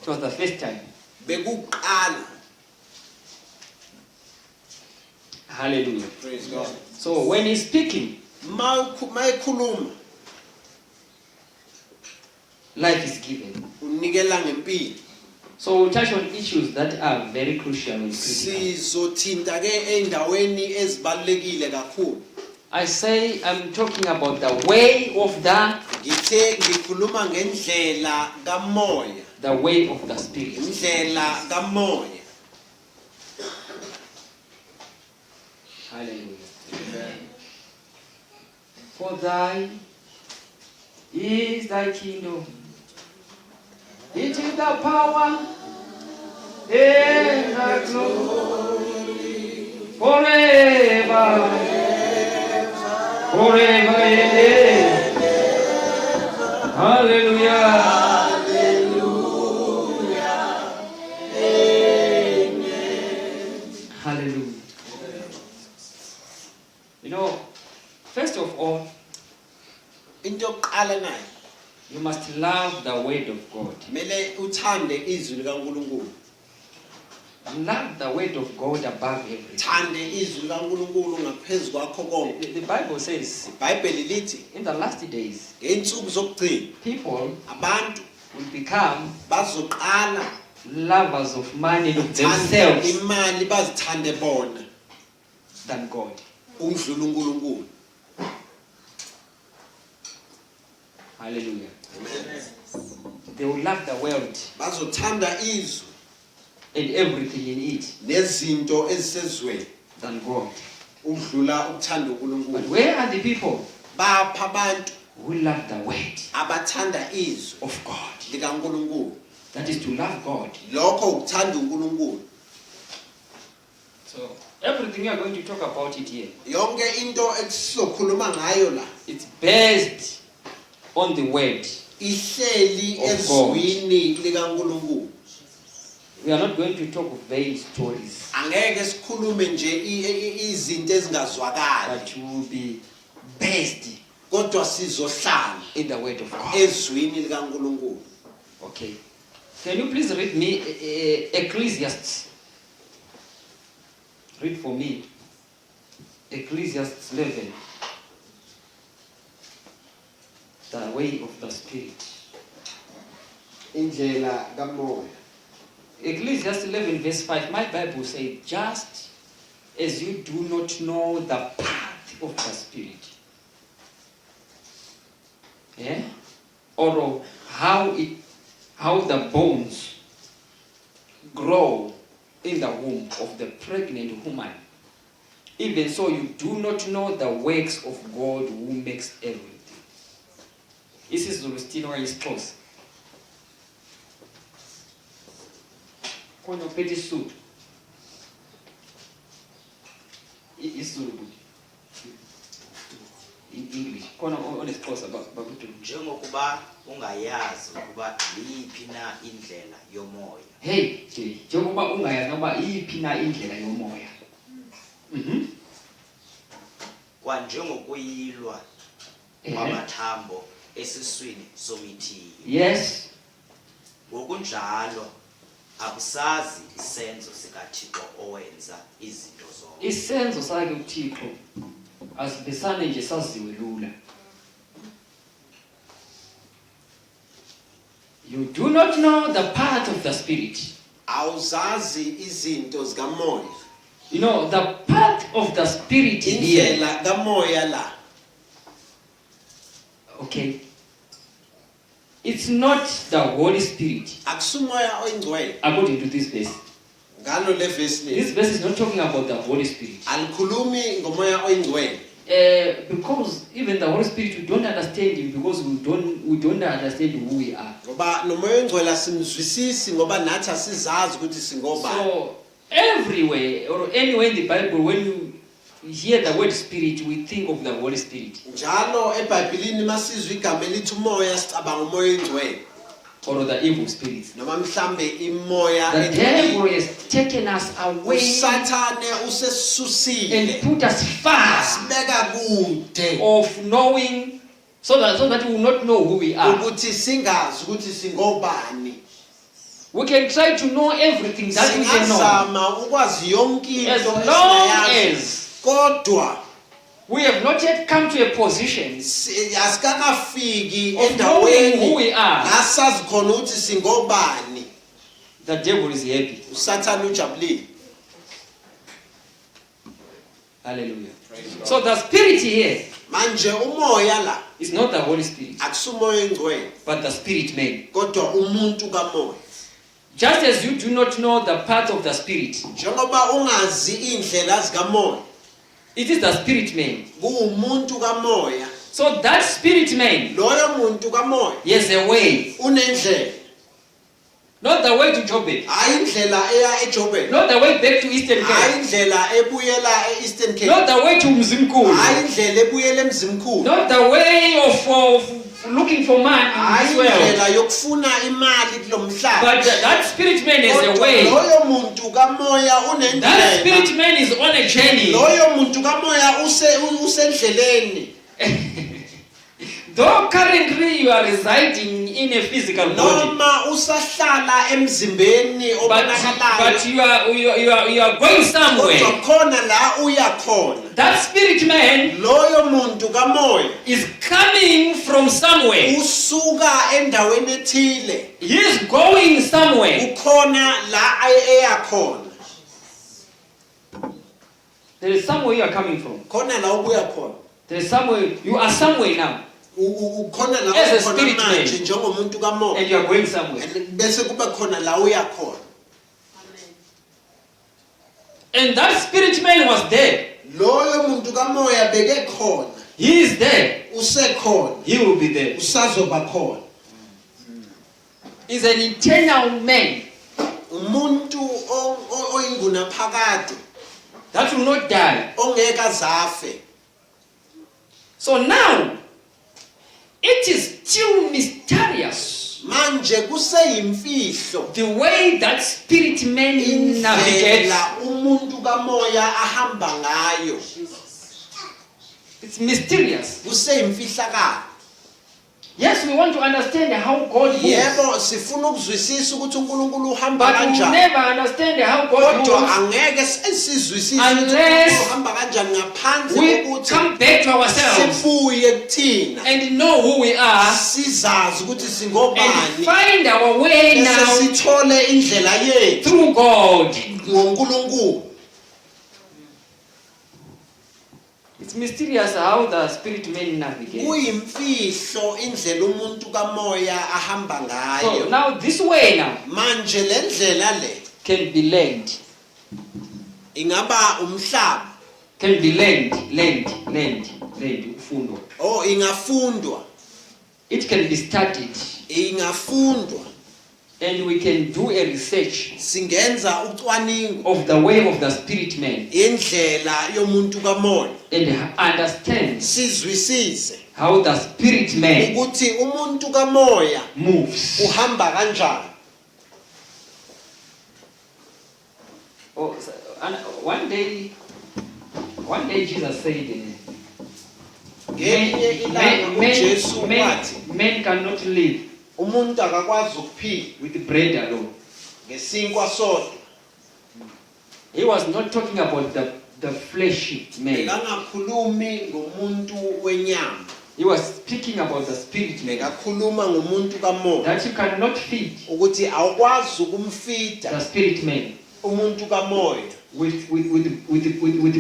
It was the first time. Bekuqala. Hallelujah. Praise God. So when He's speaking, Mayikhuluma, life is given. unikela ngempilo. So we'll touch on issues that are very crucial and critical. Sizothinta ke endaweni ezibalekile kakhulu. I say I'm talking about the way of Ngithe ngikhuluma ngendlela kamoya, the way of the Spirit. indlela kamoya. Hallelujah. Amen. For thine is thy kingdom. It is the power and the glory forever. Forever and ever. Hallelujah. Hallelujah. You know, first of all, Into yokuqala nayo, you must love the word of God. kumele uthande izwi likaNkulunkulu. Love the word of God above everything. Thande izwi likaNkulunkulu ngaphezu kwakho konke. The Bible says, iBhayibheli lithi in the last days, ngeensuku zokugcina people abantu will become bazoqala lovers of money and of thanda themselves imali, bazithande bona than God. ukudlula uNkulunkulu. Hallelujah. They will love the world Bazothanda izwi and everything in it nezinto ezisezweni than God. ukudlula ukuthanda But uNkulunkulu. where are the people Bapha abantu who love the word abathanda izwi of God. likaNkulunkulu. That is to love God. Lokho ukuthanda uNkulunkulu. So everything we are going to talk about it here, Yonke into esizokhuluma ngayo la it's based on the word. ihleli Of God. ezwini likaNkulunkulu. We are not going to talk of vain stories, Angeke sikhulume nje izinto ezingazwakali, but will be based kodwa sizohlala in the word of God. ezwini likaNkulunkulu. Okay. Can you please read me Ecclesiastes? Read for me Ecclesiastes 11. The way of the Spirit. Indlela kamoya. Ecclesiastes 11 verse 5. My Bible says, just as you do not know the path of the Spirit. Yeah? Or how the bones grow in the womb of the pregnant woman. Even so, you do not know the works of God who makes everything. This is Zulustino Expose. Kono peti suit. In English. Kono on expose about babutu. Njengokuba ungayazi ukuba yiphi na indlela yomoya. Hey, njengoba ungayazi noba iyiphi na indlela yomoya. Kwanjengokuyilwa kwamathambo esiswini somithiyo. Yes. Ngokunjalo akusazi isenzo sikaThixo owenza izinto zonke. Isenzo sakhe uThixo asibesane nje saziwe lula. You do not know the path of the Spirit. Awuzazi izinto zikamoya. You know, the path of the Spirit here. Indlela kamoya la. Okay. It's not the Holy Spirit. Akusumoya oyingcwele. According to this verse. Ngalo le verse le. This verse is not talking about the Holy Spirit. Alikhulumi ngomoya oyingcwele. Because even the Holy Spirit, we don't understand him because we don't understand who we are. Ngoba nomoya oyingcwele asimzwisisi ngoba nathi asizazi ukuthi singobani. So everywhere or anywhere in the Bible, when you hear the word Spirit, we think of the Holy Spirit. Njalo eBhayibhelini masizwe igama elithi umoya sicabanga umoya oyingcwele. Or the evil spirits. Noma mhlambe imoya The devil has taken us away usathane usesusile and put us far sibeka kude of knowing, so that we will not know who we are. ukuthi singazi ukuthi singobani. We can try to know everything that we can know, Singazama ukwazi yonke as into long esiyazi. as Kodwa we have not yet come to a position asikakafiki of knowing who endaweni we are. asazi khona ukuthi singobani. The devil is happy. Usathane ujabulile. Hallelujah. So the Spirit here Manje umoya la is not the Holy Spirit, akusumoya oyingcwele but the Spirit man. kodwa umuntu kamoya. Just as you do not know the path of the Spirit, Njengoba ungazi indlela zikamoya, it is the Spirit man. kuumuntu kamoya. So that Spirit man, Loyo muntu kamoya he has a way. unendlela. Not the way to Joburg. Hayi indlela eya eJoburg. Not the way back to Eastern Hayi Cape. indlela ebuyela eEastern Cape. Not the way to Mzimkulu. Hayi indlela ebuyela eMzimkhulu. Not the way of looking for man in Hayi this world. indlela yokufuna imali kulomhlaba. But that Spirit man has a Kodwa way. loyo muntu kamoya That unendlela. Spirit man is on a journey. Loyo muntu kamoya usendleleni. Though currently you are residing in a physical body, Noma usahlala emzimbeni but obonakalayo. you are going Kodwa somewhere. khona la uya khona. That Spirit man Loyo muntu kamoya is coming from somewhere. usuka endaweni ethile. He is going somewhere. Ukhona la eya khona. There is somewhere you are coming from. Khona la ubuya khona. There is somewhere, you are somewhere now, Ukhona la As a ukhona spirit man. manje njengomuntu kamoya. and you are going somewhere. Bese kuba khona la uya khona. And that Spirit man was there. Loyo muntu kamoya beke khona. He is there. usekhona, He will be there. usazoba khona. Is an internal man Umuntu oyinguna phakade that will not die. ongeke azafe. So now, it is still mysterious Manje kuseyimfihlo the way that spirit man navigates. indlela umuntu kamoya ahamba ngayo. It's mysterious. Kuseyimfihlakalo. Yes, we want to understand how God moves, Yebo sifuna ukuzwisisa ukuthi uNkulunkulu uhamba but we will kanjani. never understand how God Kodwa moves angeke sizwisise ukuthi unless uNkulunkulu uhamba kanjani ngaphandle we kokuthi come back to ourselves sibuye kuthina. and know who we are Sizazi ukuthi and singobani. find our way Bese now sithole indlela yethu through God. ngoNkulunkulu. It's mysterious how the spirit man navigates. Kuyimfihlo indlela umuntu kamoya ahamba So ngayo. now this way now Manje le ndlela le can be learned. ingaba umhlaba Can be learned, ufundwa. or ingafundwa, It can be studied, ingafundwa. and we can do a research Singenza ucwaningo of the way of the spirit man indlela yomuntu kamoya. and understand Sizwisise how the spirit man ukuthi umuntu kamoya moves. uhamba kanjani. Oh, and one day Jesus said, Ngelinye ilanga uJesu wathi men cannot live umuntu akakwazi ukuphila with bread alone. ngesinkwa sodwa. He was not talking about the fleshy man. Bekangakhulumi ngomuntu wenyama, He was speaking about the spirit man. bekakhuluma ngomuntu kamoya That you cannot feed ukuthi awukwazi the ukumfida spirit man umuntu kamoya, with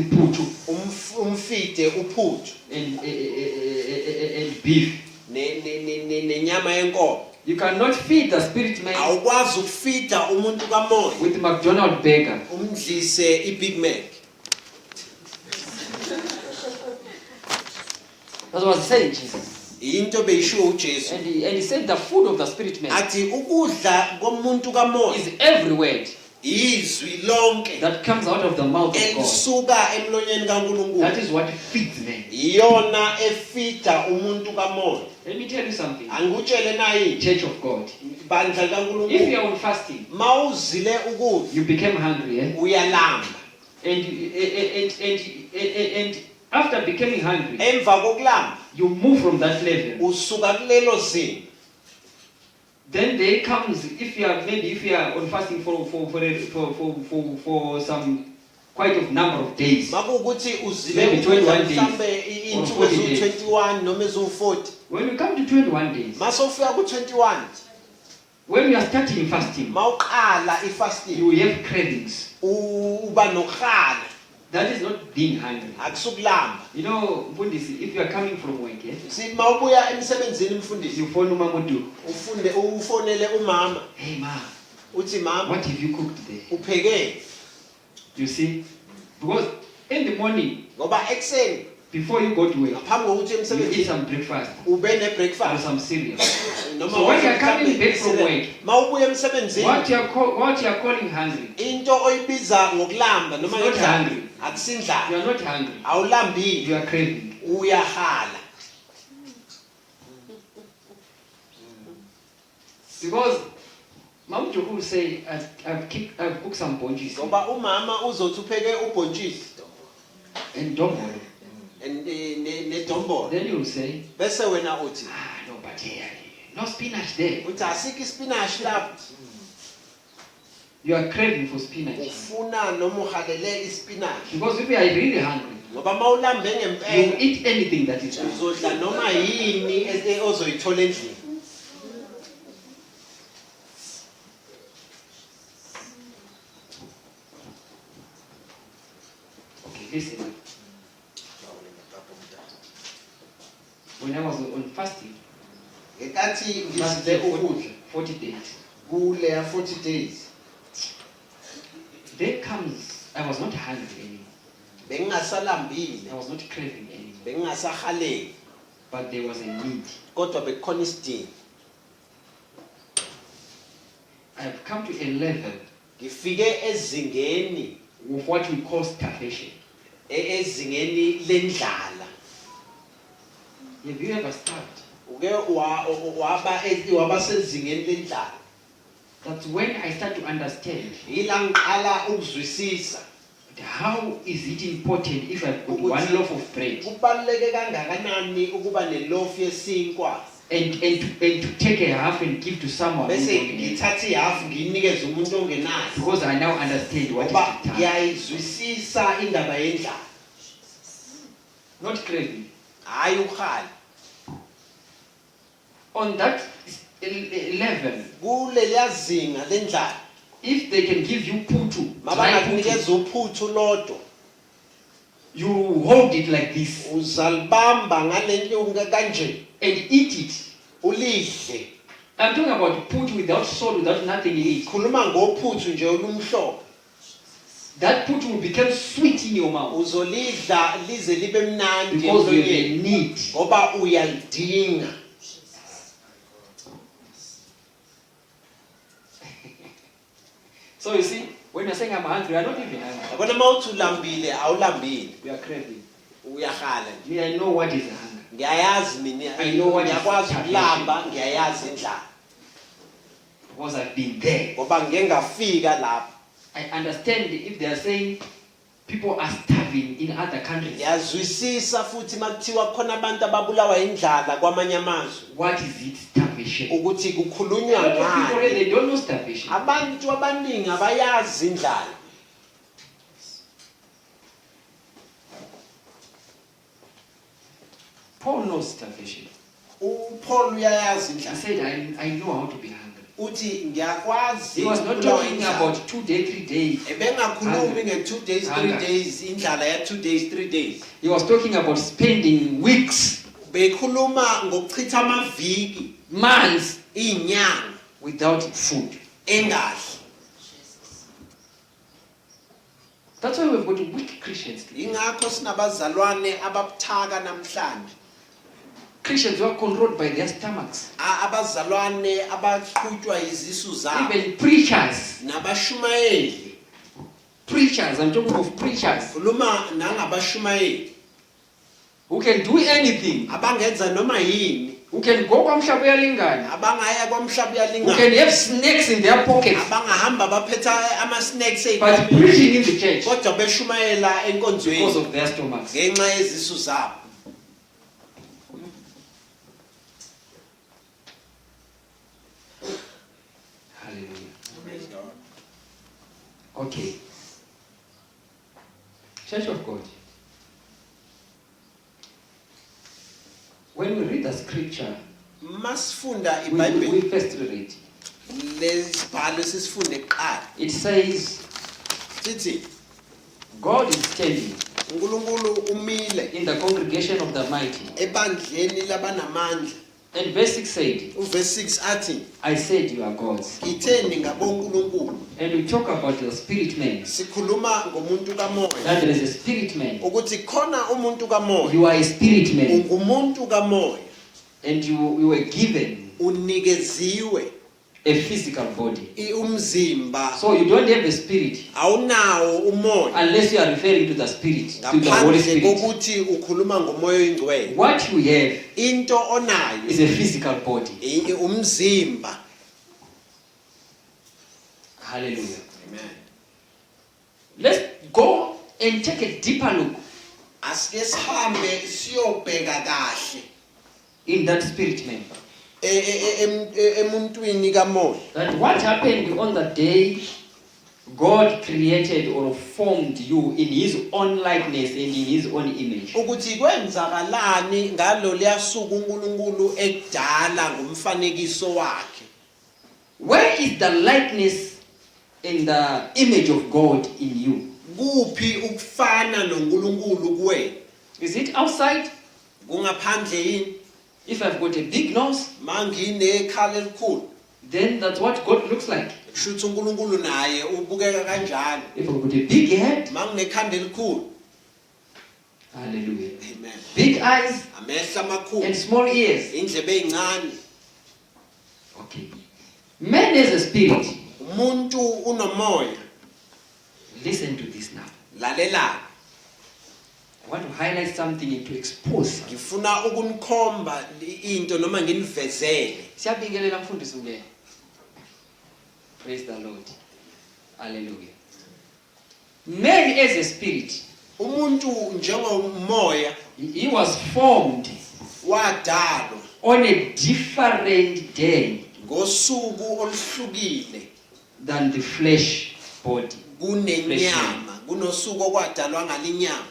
putu umfide uphuthu and beef. nenyama yenkomo. You cannot feed the spirit man Awukwazi ukufida umuntu kamoya with McDonald's burger. umdlise iBig Mac. That's what he said, Jesus. Into beyishiwo uJesu And he said the food of the spirit man athi ukudla komuntu kamoya is every word izwi lonke that comes out of the mouth of God. elisuka emlonyeni That kaNkulunkulu, is what feeds man. iyona efida umuntu kamoya. Let me tell you something. Angikutshele na yini Church of God. bandla If you kaNkulunkulu, are on fasting, mawuzile ukudla you became hungry, eh? uyalamba, And after becoming hungry, emva kokulamba you move from that level. usuka kulelo zinga. Then there comes, if you are on fasting for some quite a number of days. Makuwukuthi uzile Maybe 21 ukudla days mhlambe or insuku 40 days. eziwu-21 noma eziwu-40. When you come to 21 days, Masofika ku-21 when you are starting fasting, mawuqala ifasting you will have cravings. uba nokhala, That is not being hungry. akusukulamba. You know, Mfundisi, if you are coming from work, eh, Si mawubuya emsebenzini mfundisi, you phone Mamudu. ufonele umama Hey ma, uthi mama what have you cooked today? upheke, You see, because in the morning, ngoba ekseni before you go to work, ngaphambi kokuthi you eat emsebenzini some breakfast ube or ne-breakfast some cereal. noma So when you are mhlawumbe coming back from cereal. work, Mawubuya emsebenzini what you are calling hungry, into oyibiza ngokulamba noma It's not ngendlala hungry. you akusindlala, are not hungry, awulambile, you are craving. uyahala. Because Mom Joku will say, I've cooked some bonjis Ngoba umama uzothi upheke ubhontshisi and dombolo. nedombolo, Then you will say, bese wena uthi no, but here, no spinach there. uthi asikho ispinashi lapho, You are craving for spinach. ufuna noma uhalele ispinashi. Because if you are really hungry, Ngoba mawulambe you will ngempela eat anything that is good. uzodla noma yini ozoyithola endlini. Okay, listen. When I was on fasting, Ngenkathi ngidle fasted ukudla 40 days, kuleya 40 days there comes, I was not hungry anymore. bengingasalambile I was not craving anymore. bengingasahaleki But there was a need. kodwa bekukhona isidingo. I have come to a level Ngifike ezingeni of what we call starvation. ezingeni lendlala. Have you ever starved? Uke waba sezingeni lendlala. That's when I start to understand Yila ngiqala ukuzwisisa how is it important if I've got one loaf of bread kubaluleke kangakanani ukuba neloaf yesinkwa and to take a half and give to someone who bese don't have. ngithatha ihalf ngiyinikeze umuntu ongenayo. Because I now understand what Ngoba is the time. ngiyayizwisisa indaba yendlala. Not craving. Hayi ukhali. On that level, Kuleliya zinga lendlala if they can give you putu, dry putu, mabangakunikeza uphuthu lodwa you hold it like this uzalibamba ngalentyunga kanje and eat it. ulidle. I'm talking about putu without salt, without nothing in it. Khuluma ngophuthu nje olumhlobo. That putu will become sweet in your mouth Uzolidla lize libe mnandi because you have a emlonyeni need. ngoba uyalidinga. So you see, when you're saying I'm hungry, I'm not even hungry. Yabona mawuthi ulambile awulambile We are craving. uyahala nje. Me, I know what is hunger. Ngiyayazi mina I know what is ngiyakwazi starvation. ukulamba ngiyayazi indlala Because I've been there. ngoba ngeke ngafika lapha. I understand if they are saying people are starving in other countries. Ngiyazwisisa futhi makuthiwa khona abantu ababulawa indlala kwamanye amazwe What is it? Starvation. ukuthi A kukhulunywa lot of people, ngani. they don't know starvation. Abantu abaningi abayazi indlala. Paul knows starvation. uPaul uyayazi He indlala. said, I know how to be hungry. Uthi ngiyakwazi He was not ukubulawa talking indlala. about 2 days, 3 days. Ebengakhulumi nge2 days 3 Hunger. days indlala ya 2 days 3 days. He was talking about spending weeks, Bekhuluma ngokuchitha amaviki, months inyanga without food. engadli. That's why we've got weak Christians today. Ingakho sinabazalwane ababuthaka namhlanje. Christians who are controlled by their stomachs. Abazalwane abaqhutshwa izisu zabo. Even preachers. Nabashumayeli. Preachers, I'm talking of preachers Khuluma nangabashumayeli. who can do anything. Abangenza noma yini. Who can go kwamhlaba uyalingana. Abangaya kwamhlaba Who uyalingana. can have snakes in their pockets. Abangahamba baphetha ama-snacks But ey'khwameni. preaching in the church Kodwa beshumayela because enkonzweni of their stomachs. ngenxa yezisu zabo. Hallelujah. Okay. Church of God. When we read the scripture, Masifunda we iBhayibheli first read. lesibhalo sisifunde kuqala. It says, Sithi God is standing uNkulunkulu umile in the congregation of the mighty. ebandleni labanamandla. And verse 6 said, Uverse 6 athi I said you are gods. ngitheni ngabonkulunkulu. And we talk about the spirit man. Sikhuluma ngomuntu kamoya That there is a spirit man. ukuthi khona umuntu kamoya. You are a spirit man. Ungumuntu kamoya And you were given unikeziwe a physical body. umzimba. So you don't have a spirit Awunawo umoya unless you are referring to the spirit, to the Holy ngaphandle Spirit. kokuthi ukhuluma ngomoya oyingcwele. What you have Into onayo is a physical body. umzimba. Hallelujah. Amen. Let's go and take a deeper look Asike sihambe siyobheka kahle in that spirit man. emuntwini kamoya. That what happened on the day God created or formed you in His own likeness and in His own image. Ukuthi kwenzakalani ngalo liyasuka uNkulunkulu ekudala ngomfanekiso wakhe. Where is the likeness and the image of God in you? Kuphi ukufana noNkulunkulu kuwena? Is it outside? Kungaphandle yini? If I've got a big nose, Mangine ekhala elikhulu. then that's what God looks like. Kushuthi uNkulunkulu naye ubukeka kanjalo. If I've got a big head, Manginekhanda elikhulu. Hallelujah. Amen. Big eyes Amehla amakhulu, and small ears. indlebe ezincane. Okay. Man is a spirit. Umuntu unomoya. Listen to this now. Lalela. I want to highlight something and to expose something. Ngifuna ukunikhomba into noma nginivezele. Siyabingelela mfundisi ungene. Praise the Lord. Hallelujah. Man is a spirit. Umuntu njengomoya He was formed wadalwa on a different day ngosuku oluhlukile than the flesh body. kunenyama, kunosuku okwadalwa ngalinyama.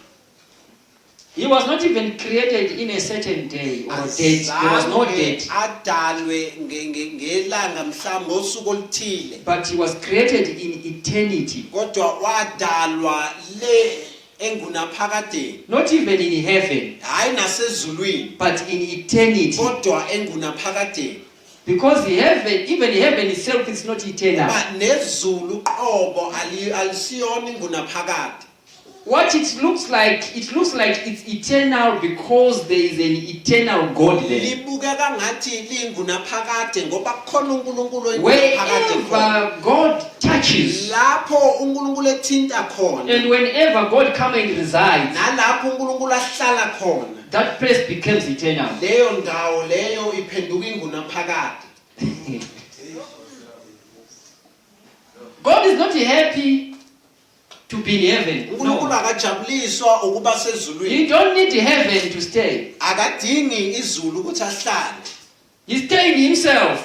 He was not even created in a certain day or date. There was no date. Adalwe ngelanga mhlawumbe ngosuku oluthile. But he was created in eternity. Kodwa wadalwa le engunaphakade. Not even in heaven, Hayi nasezulwini, but in eternity. kodwa engunaphakade. Because heaven, even heaven itself is not eternal. Ba nezulu qobo alisiyona ingunaphakade. What it looks like it's eternal because there is an eternal God there. Libukeka ngathi lingunaphakade ngoba kukhona uNkulunkulu oyingunaphakade khona. Wherever God touches, Lapho uNkulunkulu ethinta khona, and whenever God comes and resides, nalapho uNkulunkulu ahlala khona, that place becomes eternal. leyo ndawo leyo iphenduka ingunaphakade. God is not happy to be in heaven. uNkulunkulu No. akajabuliswa ukuba You sezulwini. don't need heaven to stay. Akadingi izulu ukuthi ahlale. He stayed himself.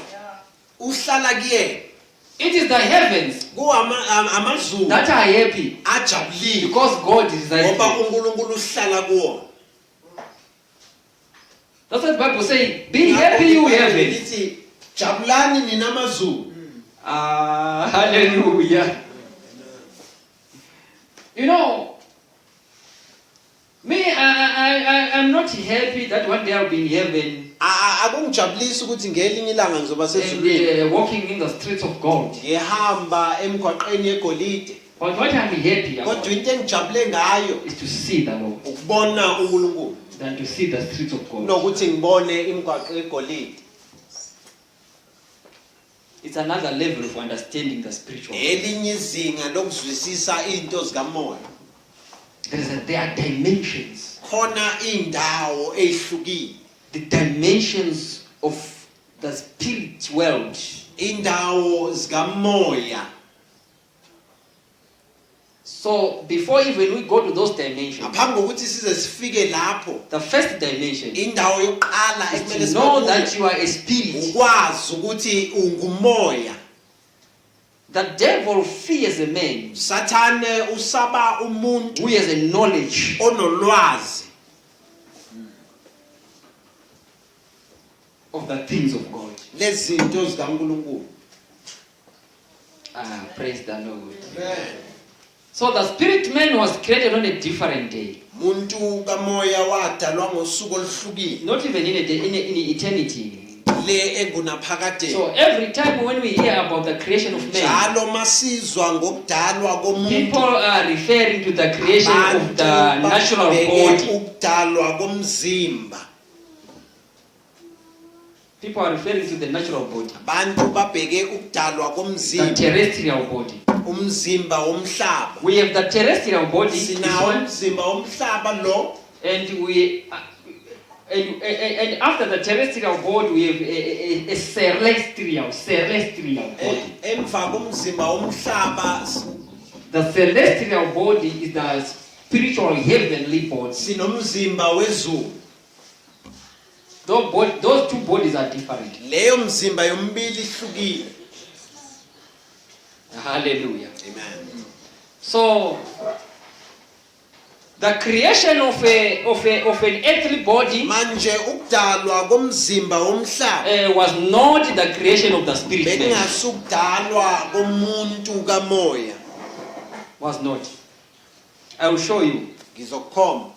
Uhlala kuyena. It is the heavens Amazulu that are happy ajabulile because God is ngoba there. uNkulunkulu uhlala kuwo. That's what the Bible says. Be happy, you heaven. Lithi jabulani nina amazulu. Hallelujah. You know, me, I'm not happy that one day I'll be in heaven Akungijabulisi ukuthi ngelinye ilanga ngizoba sezulwini. and walking in the streets of gold. Ngihamba emgwaqeni yegolide. But what I'm happy Kodwa about into engijabule ngayo is to see the Lord ukubona uNkulunkulu than to see the streets of gold. nokuthi ngibone imigwaqo yegolide. It's another level of understanding the spiritual. Elinye izinga lokuzwisisa into zikamoya. There are dimensions. Khona indawo ezihlukile. The dimensions of the spirit world. Indawo zikamoya. So before even we go to those dimensions, Ngaphambi kokuthi size sifike lapho, the first dimension indawo yokuqala ekumele is to know sibe that you are a spirit. ukwazi ukuthi ungumoya. The devil fears a man Sathane usaba umuntu who has a knowledge onolwazi of the things of God. lezinto zikaNkulunkulu. Praise the Lord. Amen. So the spirit man was created on a different day, Muntu kamoya wadalwa ngosuku oluhlukile not even in a day, in eternity. le engunaphakade. So every time when we hear about the creation of man, Njalo masizwa ngokudalwa komuntu, people are referring to the creation of the abantu natural babheke body. ukudalwa komzimba. People are referring to the natural body, Abantu babheke ukudalwa the komzimba, terrestrial body. umzimba womhlaba. We have the terrestrial body, this Sinawo one, umzimba womhlaba lo, and we and after the terrestrial body we have a celestial body. emva komzimba womhlaba The celestial body is the spiritual heavenly body. sinomzimba wezulu. Those two bodies are different. Leyo mzimba yombili ihlukile. Hallelujah. Amen. So the creation of an earthly body Manje ukudalwa komzimba womhlaba was not the creation of the spirit man. bekungasukudalwa komuntu kamoya. Was not. I will show you. Ngizokukhomba.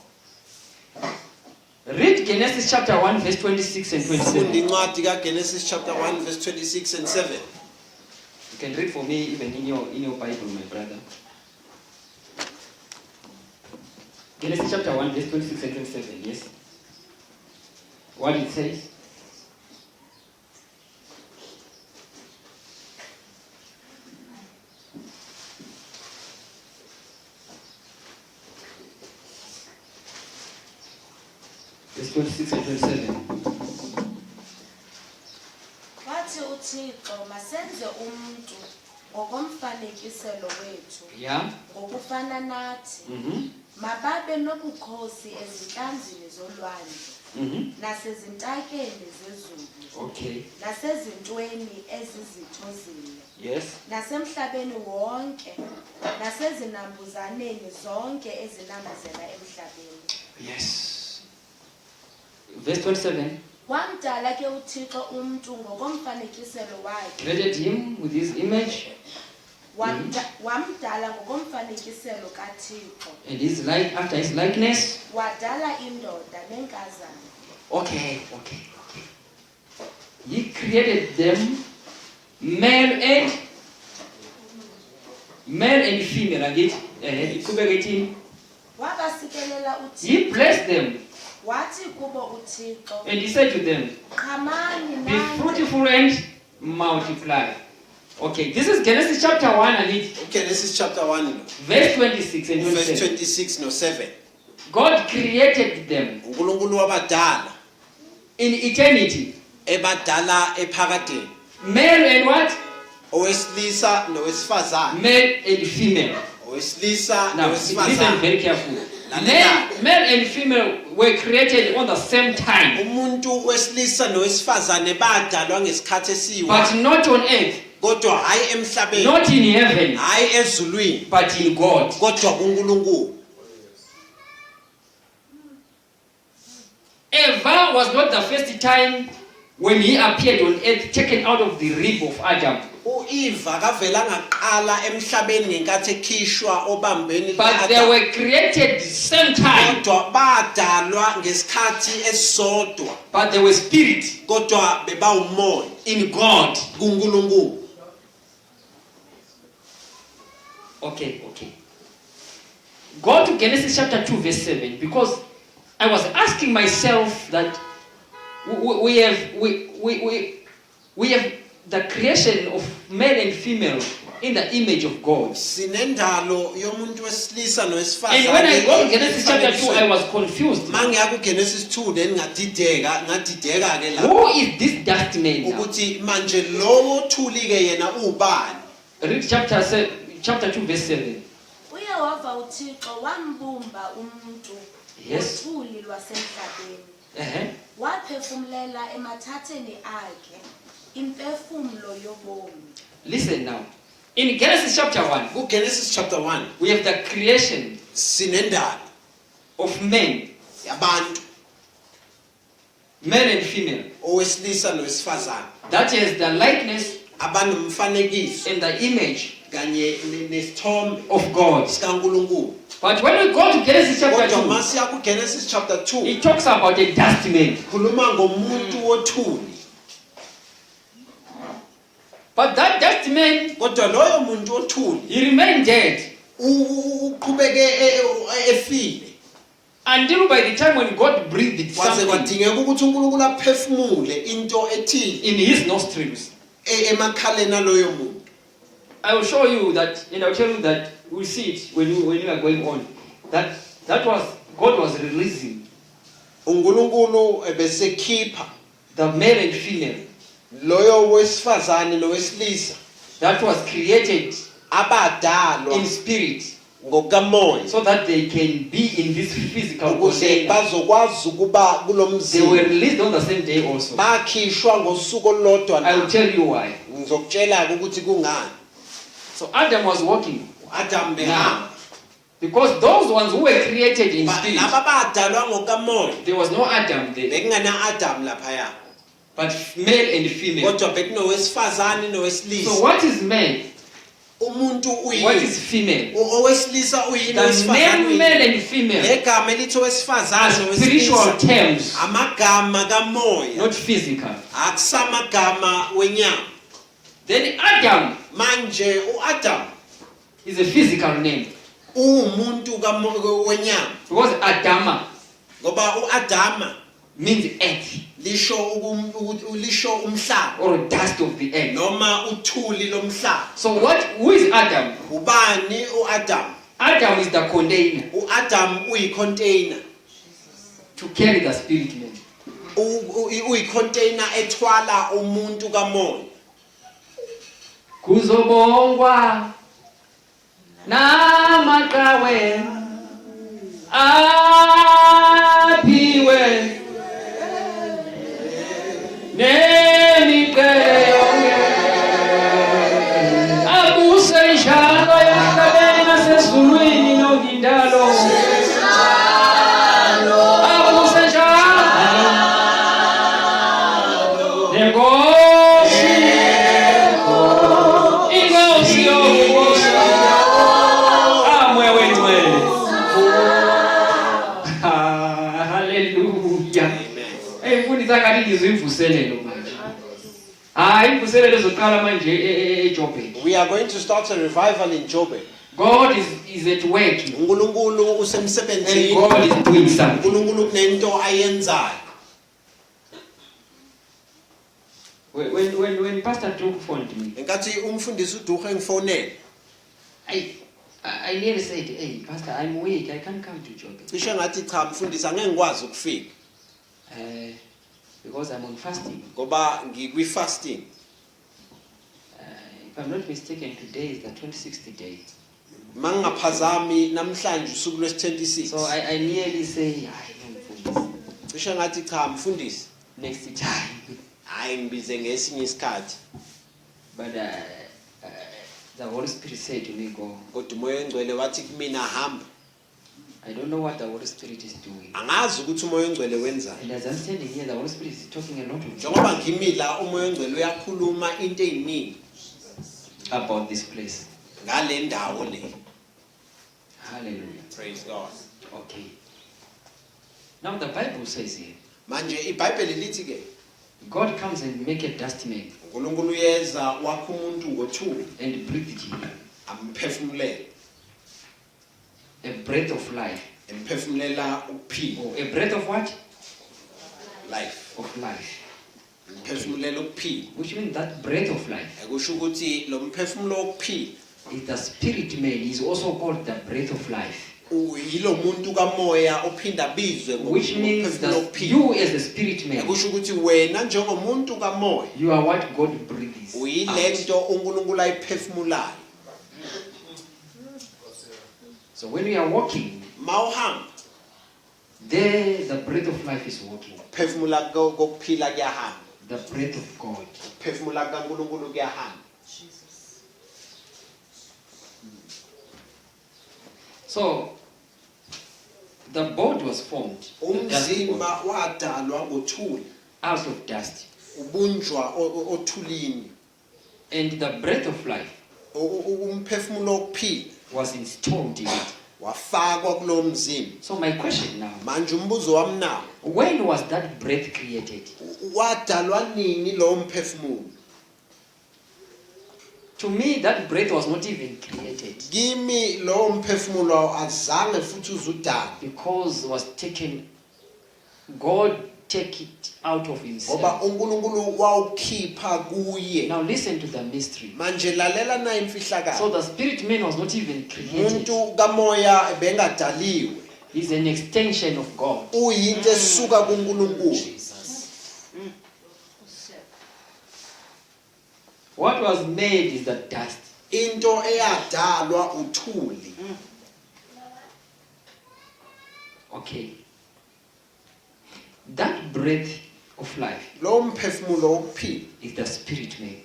Read Genesis chapter 1 verse 26 and Funda 27. incwadi kaGenesis chapter 1 verse 26 and 7. You can read for me even in your Bible, my brother. Genesis chapter 1, verse 26 and 27, yes? What it says? Verse 26 and 27. Wathi uThixo masenze umuntu ngokomfanekiselo wethu Yeah? ngokufana nathi Mm-hmm. mababe nobukhosi ezihlanzini zolwandle nasezintakeni zezulu Okay. nasezintweni ezizithozile Yes. nasemhlabeni wonke nasezinambuzaneni zonke ezinamazela emhlabeni. Yes. Verse 27. Wamdala ke uThixo umuntu ngokomfanekiselo wakhe Created him with his image wamdala ngokomfanekiselo kaThixo and his like after his likeness. wadala indoda nenkazana. Okay. He created them male and female. Again, Wabasikelela uThixo he blessed them wathi kubo uThixo and he said to them, qhamani "Be nani fruitful and multiply." Okay, this is Genesis chapter 1 and Genesis chapter 1 verse 26 and verse 27. 26 no7. God created them uNkulunkulu wabadala in eternity, ebadala ephakadeni, male and what? owesilisa nowesifazane, Male and female. owesilisa Now, listen nowesifazane. very carefully. Male and female were created on the same time, Umuntu wesilisa nowesifazane badalwa ngesikhathi esiwa, but not on earth, kodwa hayi emhlabeni, not in heaven, hayi ezulwini, but in God. kodwa kuNkulunkulu. Eva was not the first time when he appeared on earth, taken out of the rib of Adam. uEva kavela ngaqala emhlabeni ngenkathi ekhishwa obambeni But they were created the same time, kodwa badalwa ngesikhathi esisodwa, but they were spirit kodwa bebawumoya in God. kuNkulunkulu. Okay. Go to Genesis chapter 2 verse 7, because I was asking myself that we have the creation of male and female in the image of God. Sinendalo yomuntu wesilisa And nowesifazane. when I go to Genesis chapter 2, I was confused. Mangiya ku Genesis 2 then ngadideka ke la Who is this dust man now? ukuthi manje lowo thuli ke yena ubani. Read chapter 2 verse 7. uyehova uThixo wambumba umuntu Yes. ngothuli lwasemhlabeni Uh-huh. waphefumlela emathatheni akhe imphefumulo yobomi. Listen now. In Genesis chapter 1, Ku Genesis chapter 1 we have the creation sinendalo of men, yabantu male and female. owesilisa nowesifazane That is the likeness abanomfanekiso and the image kanye nesithombe of God. sikaNkulunkulu. But when we go to Genesis chapter Kodwa 2, masiya ku Genesis chapter 2 it talks about a dust man. khuluma ngomuntu wothuli, But that dust man, kodwa loyo muntu wothuli he remained dead uqhubeke efile until by the time when God breathed kwaze something kwadingeka ukuthi uNkulunkulu aphefumule into ethile in his nostrils. emakhaleni aloyo muntu. I will show you that, and I'll tell you that we'll see it when you are going on. That was God was releasing uNkulunkulu ebesekhipha the male and female loyo wesifazane nowesilisa that was created abadalwa in spirit, ngokamoya so that they can be in this physical ukuze container. bazokwazi ukuba They were kulomzimba. released on the same day also. Bakhishwa ngosuku olulodwa. I will tell you why. Ngizokutshela ukuthi kungani. So Adam was walking Adam behamba. because those ones who were created in spirit, Laba badalwa ngokamoya there was no Adam there, bekungana Adam laphaya. but male and female. Kodwa bekunowesifazane So nowesilisa. what is male? Umuntu What uyini? is female? Owesilisa uyini, The owesifazane name uyini? male and female Legama elithi owesifazane are spiritual nowesilisa terms, amagama kamoya, not physical. akusamagama wenyama. Then Adam Manje uAdam is a physical name. umuntu wenyama Because Adama ngoba uAdama means earth lisho lisho umhlaba or dust of the earth. noma uthuli lomhlaba. So who is Adam? Ubani uAdam? Adam is the container uAdam uyicontainer. to carry the spirit man. Uyicontainer ethwala umuntu kamoya. Kuzobongwa namaqhawe aphiwe nemiqhele yonke abuse njalo emhlabeni nasezulwini nokindalo abuse njalo nenkosi inkosi yobukhosi amoya wengcwele. Hallelujah. Mfundisa kanti ngizwe imvuselelo manje. Hayi imvuselelo ezoqala manje eJobe. We are going to start a revival in Jobe. God is at work uNkulunkulu and usemsebenzini. God is doing something. uNkulunkulu kunento ayenzayo. When Pastor Duke phoned me, Enkathi umfundisi uDuhe ngifonela. I nearly said, hey Pastor, I'm weak, I can't come to Jobe. Cishe ngathi cha mfundisi angeke ngikwazi ukufika Because I'm on fasting. ngoba ngikwi fasting. If I'm not mistaken, today is the 26th day. Mangaphazami namhlanje usuku lwesi-26. So I nearly say, I don't Cishe ngathi cha mfundisi next time. hayi ngibize ngesinye isikhathi. But the Holy Spirit said to me, go. Kodwa umoya engcwele wathi kumina hamba. I don't know what the Holy Spirit is doing. Angazi ukuthi umoya engcwele wenzani. And as I'm standing here, the Holy Spirit is talking a lot of Njengoba ngimila umoya engcwele uyakhuluma into eziningi about this place. ngale ndawo le. Hallelujah. Praise God. Okay. Now the Bible says here, Manje iBhayibheli lithi ke God comes and make a dust man uNkulunkulu uyeza wakha umuntu ngothuli and breathe him amphefumulele a breath of life. emphefumulela ukuphila Or a breath of what? life Of life. emphefumulela ukuphila Which means that breath of life akusho ukuthi lo mphefumulo wokuphila is the spirit man. Is also called the breath of life. uyilo muntu kamoya ophinda bizwe Which means ngokuphefumulo that wokuphila you as a spirit man, akusho ukuthi wena njengomuntu kamoya you are what God breathes uyile out. nto uNkulunkulu ayiphefumulayo. So when we are walking, Mawuhamba there the breath of life is walking. phefumula kokuphila kuyahamba The breath of God. phefumula kaNkulunkulu kuyahamba. So the body was formed the dust body, Umzimba wadalwa ngothuli out of dust, ubunjwa othulini and the breath of life umphefumulo wokuphila was installed in it. wafakwa kulo mzimba. So my question now, Manje umbuzo wami nawo when was that breath created? wadalwa nini lo mphefumulo? To me, that breath was not even created Kimi lo mphefumulo azange futhi uzudala because it was taken, God take it out of ngoba himself. uNkulunkulu wawukhipha kuye. Now listen to the mystery. Manje lalela na So imfihlakalo. the spirit man was not even created. Umuntu kamoya bengadaliwe. He's an extension of God. Uyinto esuka kuNkulunkulu. What was made is the dust. Into eyadalwa uthuli. Okay. That breath of life Lo mphefumulo wokuphila is the spirit man.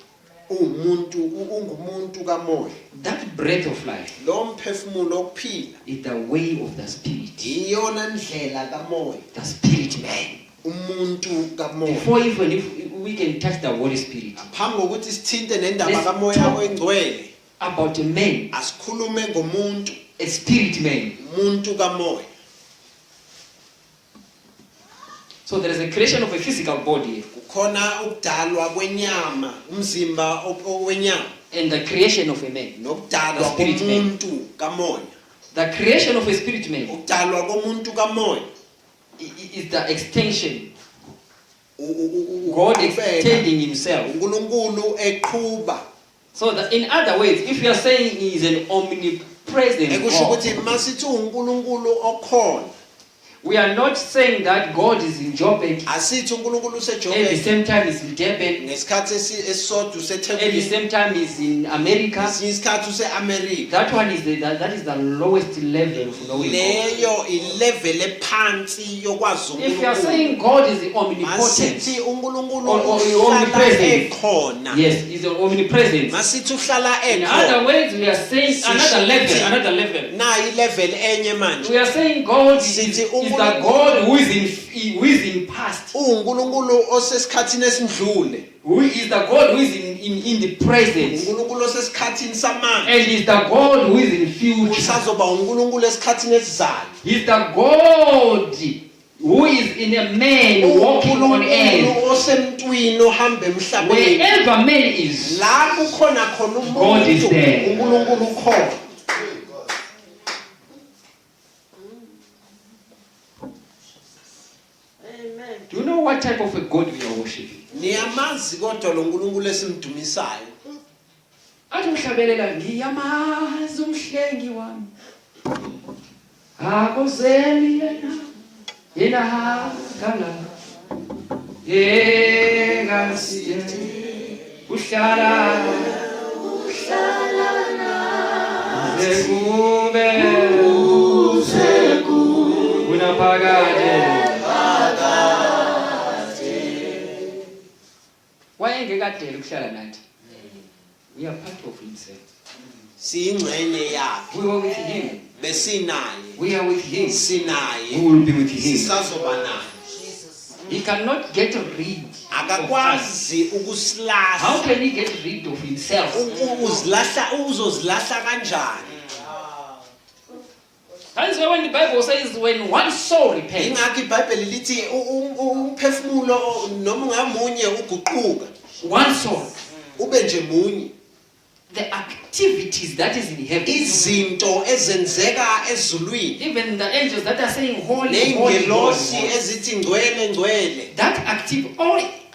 ungumuntu kamoya. That breath of life Lo mphefumulo wokuphila is the way of the spirit. iyona ndlela kamoya. The spirit man. Umuntu kamoya. Before even if we can touch the Holy Spirit, Phambi kokuthi sithinte nendaba Let's kamoya talk. oyingcwele, about a man, asikhulume ngomuntu, a spirit man. umuntu kamoya. So there is a creation of a physical body Kukhona ukudalwa kwenyama, umzimba wenyama, and the creation of a man. nokudalwa The spirit man. komuntu kamoya. The creation of a spirit man ukudalwa komuntu kamoya is the extension. u- God uqhubeka. extending himself. uNkulunkulu eqhubha So that in other words, if you are saying he is an omnipresent ekusho God, ukuthi masithi uNkulunkulu okhona we are not saying that God is in Joburg asithi uNkulunkulu at the useJobe same time he's in Durban, ngesikhathi esisodwa at the useThekwini same time he's in America. ngesinye isikhathi useAmerica That one is that is the lowest level of knowing God. leyo ilevel ephansi yokwazi If you are uNkulunkulu saying God is omnipotent, masithi uNkulunkulu Or uhlala omnipresent. ekhona yes, he's omnipresent. masithi uhlala In ekhona other words, we are saying another level. nayi level enye manje We are saying God is Sithi the God who is in past. uNkulunkulu osesikhathini esindlule Who is the God who is in the present. uNkulunkulu osesikhathini samanje And is the God who is in future. usazoba uNkulunkulu esikhathini esizayo He's the God who is in a man walking on earth. uNkulunkulu osemntwini ohamba emhlabeni Wherever man is, la kukhona khona God is umuntu there. uNkulunkulu ukhona do you know what type of a God we are worshiping? niyamazi kodwa lo uNkulunkulu esimdumisayo Athi umhlabelela ngiyamazi umhlengi wami. Akozeli yena kala. Yengasiye uhlala Zekube unaphakade. Wayengekadeli ukuhlala nathi. We are part of himself. siyingcenye yakhe We were with him. besinaye We are with him. sinaye We will be with him. sisazoba naye He cannot get rid of us. akakwazi How ukusilahla can he get rid of himself? uzozilahla kanjani That's why when the Bible says when one soul repents, ingakho iBhayibheli lithi umphefumulo noma ngamunye uguquka one soul, ube nje munye the activities that is in heaven, izinto ezenzeka ezulwini even the angels that are saying holy, holy, nengelosi holy, ezithi ngcwele ngcwele that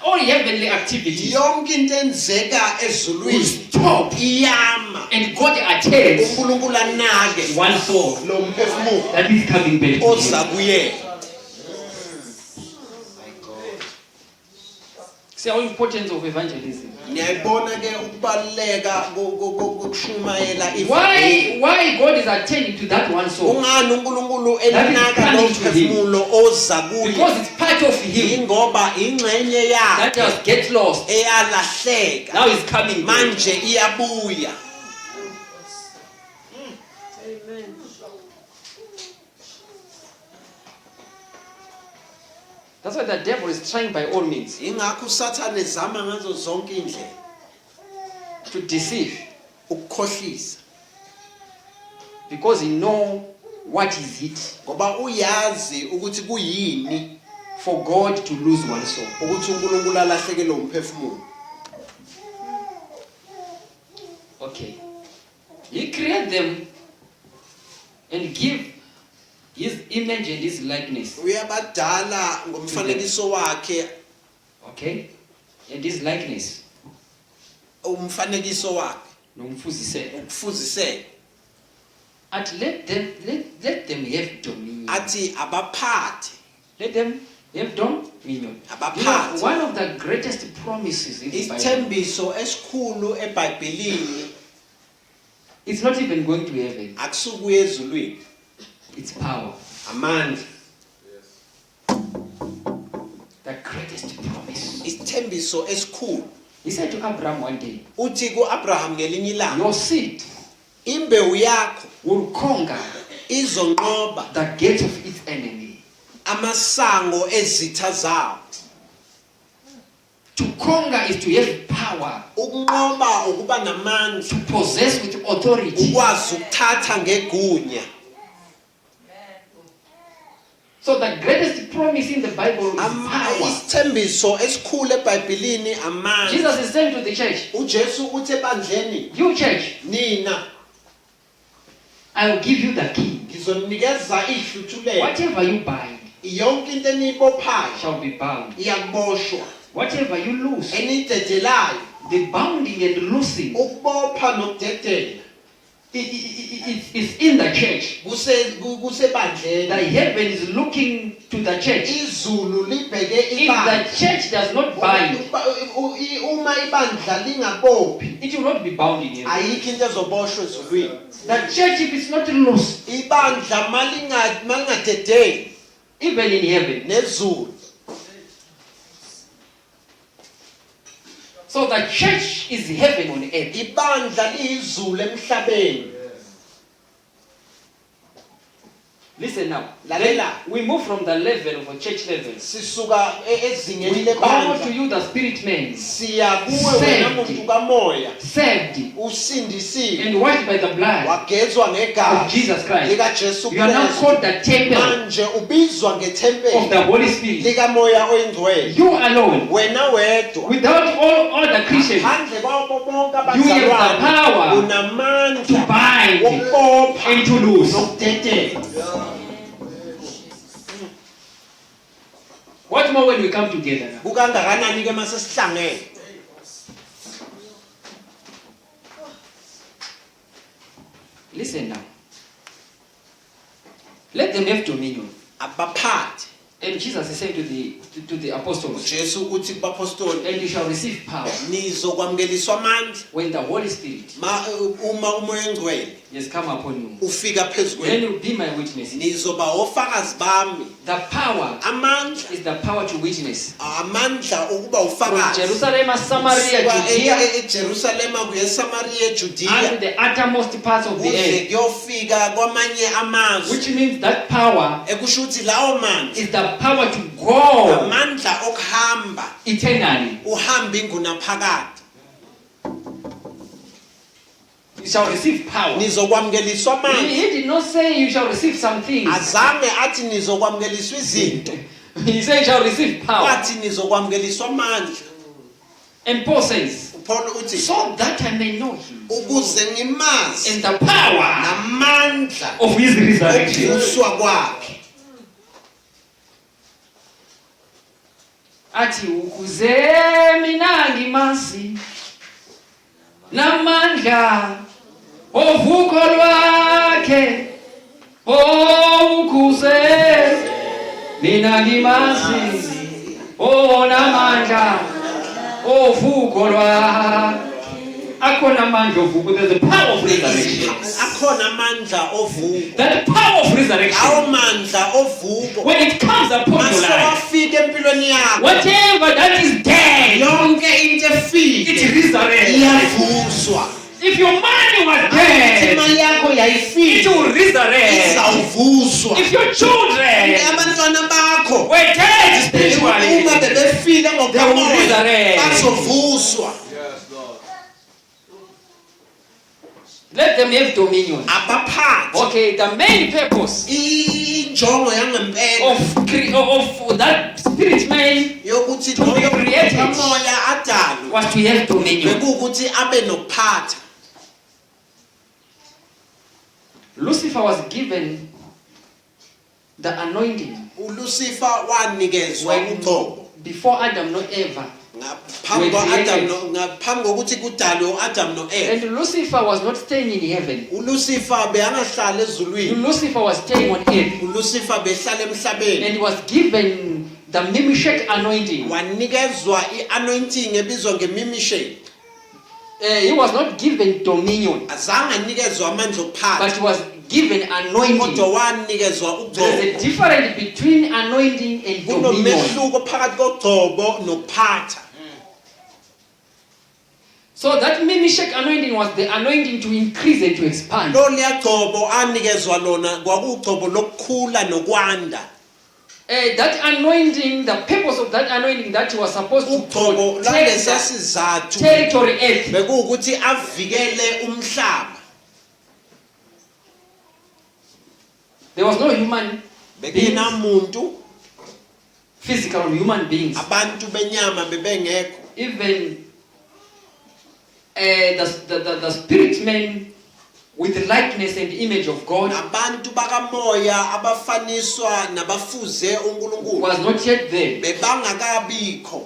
all heavenly activities yonke into enzeka will ezulwini stop iyama and God attends uNkulunkulu anake one soul lo mphefumulo that is coming back to oza him. kuyena See how important of evangelism. niyayibona ke ukubaluleka kokushumayela Why God is attending to that one soul? ungani uNkulunkulu That is enaka lo coming to him. mphefumulo oza kuye Because it's part of him ingoba ingxenye that yakhe has get lost. eyalahleka Now he's coming back. manje iyabuya That's why the devil is trying by all means ingakho usathane ezama ngazo zonke indlela to deceive, ukukhohlisa because he know what is it ngoba uyazi ukuthi kuyini for God to lose one soul. ukuthi uNkulunkulu alahleke lo mphefumulo Okay. He created them and give his image and his likeness. uyabadala ngomfanekiso wakhe Okay? And his likeness. umfanekiso wakhe Nomfuziselo. ukufuzisela At let them have dominion. athi abaphathe Let them have dominion. You know, Abaphathi. one of the greatest promises in the Bible, isithembiso esikhulu eBhayibhelini it's not even going to heaven. akusukuye ezulwini It's power. amandla The greatest promise. isithembiso esikhulu He said to Abraham one day, uthi kuAbraham ngelinye ilanga your seed imbewu yakho will conquer izonqoba the gates of its enemy. amasango ezitha zawo To conquer is to have power, ukunqoba ukuba namandla to possess with authority. ukwazi ukuthatha ngegunya So the greatest promise in the Bible is power. isithembiso esikhulu eBhayibhelini amandla Jesus is saying to the church, uJesu uthi ebandleni you church, nina I'll give you the key. Ngizonikeza ihluthulelo. Whatever you bind Yonke into eniyibophayo shall be bound. iyakuboshwa. Whatever you loose, Enidedelayo, the bounding and loosing ukubopha nokudedela is in the church. kusebandleni. The heaven is looking to the church. Izulu libheke If ibandla. the church does not bind, Uma ibandla lingabophi, it will not be bound in heaven. ayikho into ezoboshwa ezulwini. The church, if it's not loose, Ibandla malingadedeli even in heaven. nezulu. So the church is heaven on earth. Ibandla liyizulu emhlabeni. Listen now. Lalela. Then we move from the level of a church level. Sisuka ezingeni We go to lebandla. you, the spirit man, Siya kuwe wena muntu kamoya. saved Usindisiwe. and washed by the blood Wagezwa of negazi Jesus Christ. lika Jesu You are now Kristu. called the temple Manje ubizwa of ngethempeli the Holy Spirit. lika moya oyingcwele. You alone, Wena wedwa. without all the Christians, Handle kwabo bonke You have the abazalwane. power to Unamandla bind wokubopha and to loose. nokudedela. What more when we come together now? Kukangakanani ke mase sihlangene? Listen now. Let them have dominion. Abaphathi. And Jesus is saying to the apostles, uJesu uthi kubapostoli, and you shall receive power nizokwamukeliswa amandla when the Holy Spirit uma umoya engcwele has come upon you. ufika phezulu Then kwenu. you'll be my witnesses. Nizoba ofakazi bami. The power Amandla, is the power to witness. amandla ukuba From ufakazi. Jerusalem, Samaria, Kusuka Judea, eJerusalem kuya eSamaria, and eJudea, the uttermost parts of the kuze earth. kuyofika kwamanye amazwe. Which means that power Ekusho ukuthi lawo mandla, is the power to go amandla okuhamba, eternally. uhamba ingunaphakade. You shall receive power. Nizokwamukeliswa He amandla. did not say you shall receive some things. Azange athi nizokwamukeliswa izinto. He said you shall receive power. Wathi nizokwamukeliswa amandla. And Paul says, Paul uthi so that I may know him ukuze ngimazi and the power namandla of his resurrection. okuvuswa kwakhe. Athi ukuze mina ngimasi namandla ovuko lwakhe ukuze mina ngimasi namandla ovuko lwakhe. Akhona amandla ovuko. There's the power of resurrection. Akhona amandla ovuko. That power of resurrection, Awo mandla ovuko. when it comes upon your life, Masewafika empilweni yakho. whatever that is dead, Yonke into it efile resurrects. iyavuswa. If your money was Athi dead, imali yakho it yayifile will resurrect. izawuvuswa. If your children Abantwana bakho were dead spiritually, uma bebefile they will ngokumoya resurrect. bazovuswa. let them have dominion. Abaphathi Okay, the main purpose injongo yangempela of that spirit man yokuthi to be created umoya adalwe was to have dominion. bekuwukuthi abe nokuphatha. Lucifer was given the anointing uLucifer wanikezwa when uqobo before Adam not Eva. ngaphambi kwa-Adam ngaphambi kokuthi kudalwe u-Adam no-Eva. And Lucifer was not staying in heaven. uLucifer beyangahlala ezulwini. Lucifer was staying on earth uLucifer behlala emhlabeni. and was given the Mimishek anointing. wanikezwa i-anointing ebizwa ngemimisheni. He was not given dominion, azange anikezwa amandla but okuphatha he was given anointing. kodwa wanikezwa There ugcobo. is a difference between anointing and dominion. kunomehluko phakathi kogcobo nokuphatha. So that Mimishek anointing was the anointing to increase and to expand. loliya gcobo anikezwa lona kwakuwugcobo lokukhula nokwanda. That anointing, the purpose of that anointing, that he was supposed to ugcobo protect lalesa the sizathu territory earth. bekuwukuthi avikele umhlaba. There was no human beings, bebenamuntu, physical human beings. abantu benyama bebengekho. Even the spirit man with the likeness and image of God nabantu bakamoya abafaniswa nabafuze uNkulunkulu was not yet there. bebangakabikho.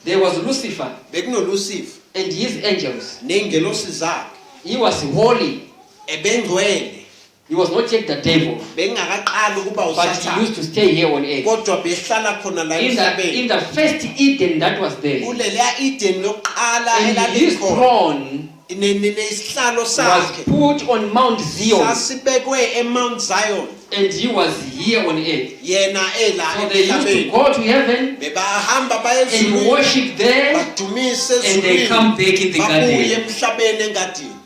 There was Lucifer Bekunolucifer and his angels. nengelosi zakhe He was holy. ebengcwele He was not yet the devil, bengakaqali ukuba but he usathana used to stay here on earth. kodwa behlala khona la In emhlabeni the first Eden that was there, kuleliya Eden lokuqala and his elalikhona throne nesihlalo was sakhe put on Mount Zion, sasibekwe eMount Zion and he was here on earth. yena ela So they used to emhlabeni go to heaven bebahamba baye and ezulwini worship there, badumise and they come back in the babuye garden. emhlabeni engadini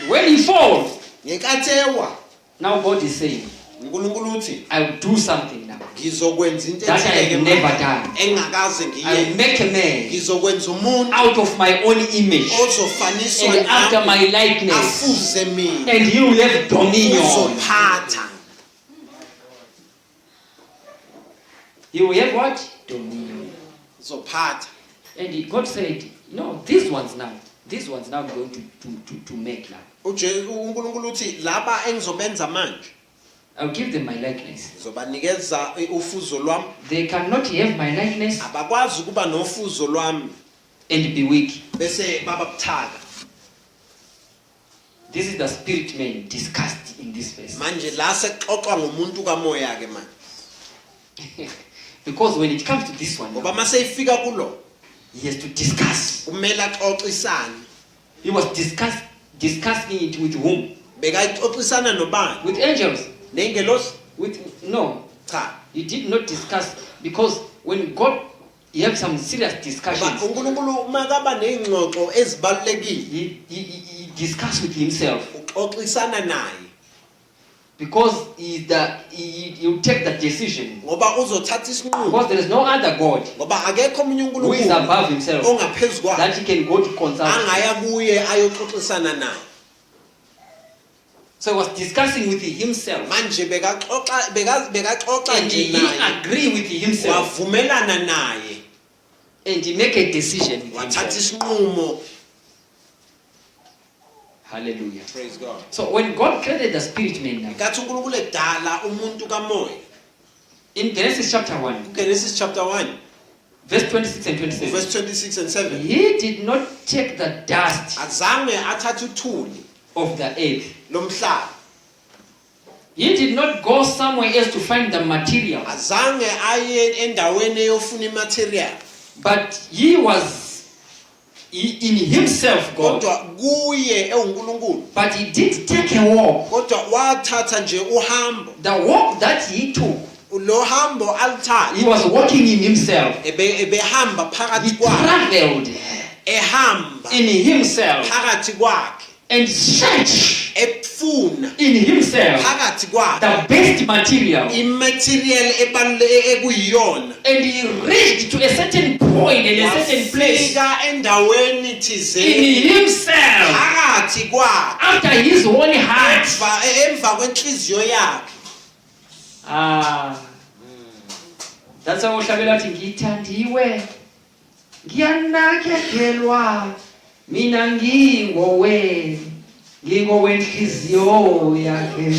When he falls, ngenkathi ewa now God is saying, uNkulunkulu uthi I will do something now ngizokwenza into that I have ethile never done. engakaze I will ngiyenze make a man ngizokwenza umuntu out of my own image ozofaniswa and after nami, my likeness, afuze mina and he will have dominion. uzophatha He will have what? Dominion. uzophatha And God said, no, these ones now I'm going to make now. uNkulunkulu uthi laba engizobenza manje I'll give them my likeness. ngizobanikeza ufuzo lwami They cannot have my likeness abakwazi ukuba nofuzo lwami and be weak. bese baba buthaka This is the spirit man discussed in this verse. manje la sexoxwa ngomuntu kamoya ke manje Because when it comes to this one, ngoba mase ifika kulo he has to discuss. kumele axoxisane He was discussing it with whom? bekaxoxisana nobani With angels. nengelosi No. cha He did not discuss because when God, he had some serious discussions. uNkulunkulu makaba nezingxoxo ezibalekile He discussed with himself uxoxisana naye because he will take the decision. ngoba uzothatha isinqumo Because there is no other God ngoba akekho omunye who is uNkulunkulu above himself ongaphezulu kwakhe that he can go to consult. angaya kuye ayoxoxisana naye So he was discussing with himself manje bekaxoxa and nje he naye agreed with himself wavumelana naye and he make a decision with wathatha himself. isinqumo. Hallelujah. Praise God. So when God created the spirit man now, Kathi uNkulunkulu edala umuntu kamoya in Genesis chapter 1, Genesis chapter 1 verse 26 and 27, verse 26 and 7 he did not take the dust azange athathe uthuli of the earth. lomhlaba He did not go somewhere else to find the material, azange aye endaweni eyofuna imaterial but he was in himself God. kodwa kuye eUNkulunkulu But he did take a walk. kodwa wathatha nje uhambo The walk that he took, lo hambo alithatha he was walking in himself. ebehamba He phakathi kwakhe traveled ehamba in himself phakathi kwakhe and searched efuna in himself phakathi kwakhe the best material. imaterial ekuyiyona And he reached to a certain point and a certain place wafika endaweni in thizeni himself phakathi kwakhe after his own heart. emva kwenhliziyo yakhe That's how uhlabela athi ngithandiwe ngiyanakekelwa mina ngingowenhliziyo yakhe.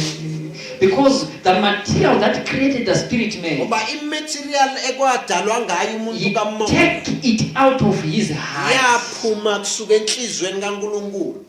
Because the material that created the spirit man, ngoba imaterial ekwadalwa ngayo he umuntu kamoya take it out of his heart. yaphuma kusuka enhlizweni kaNkulunkulu.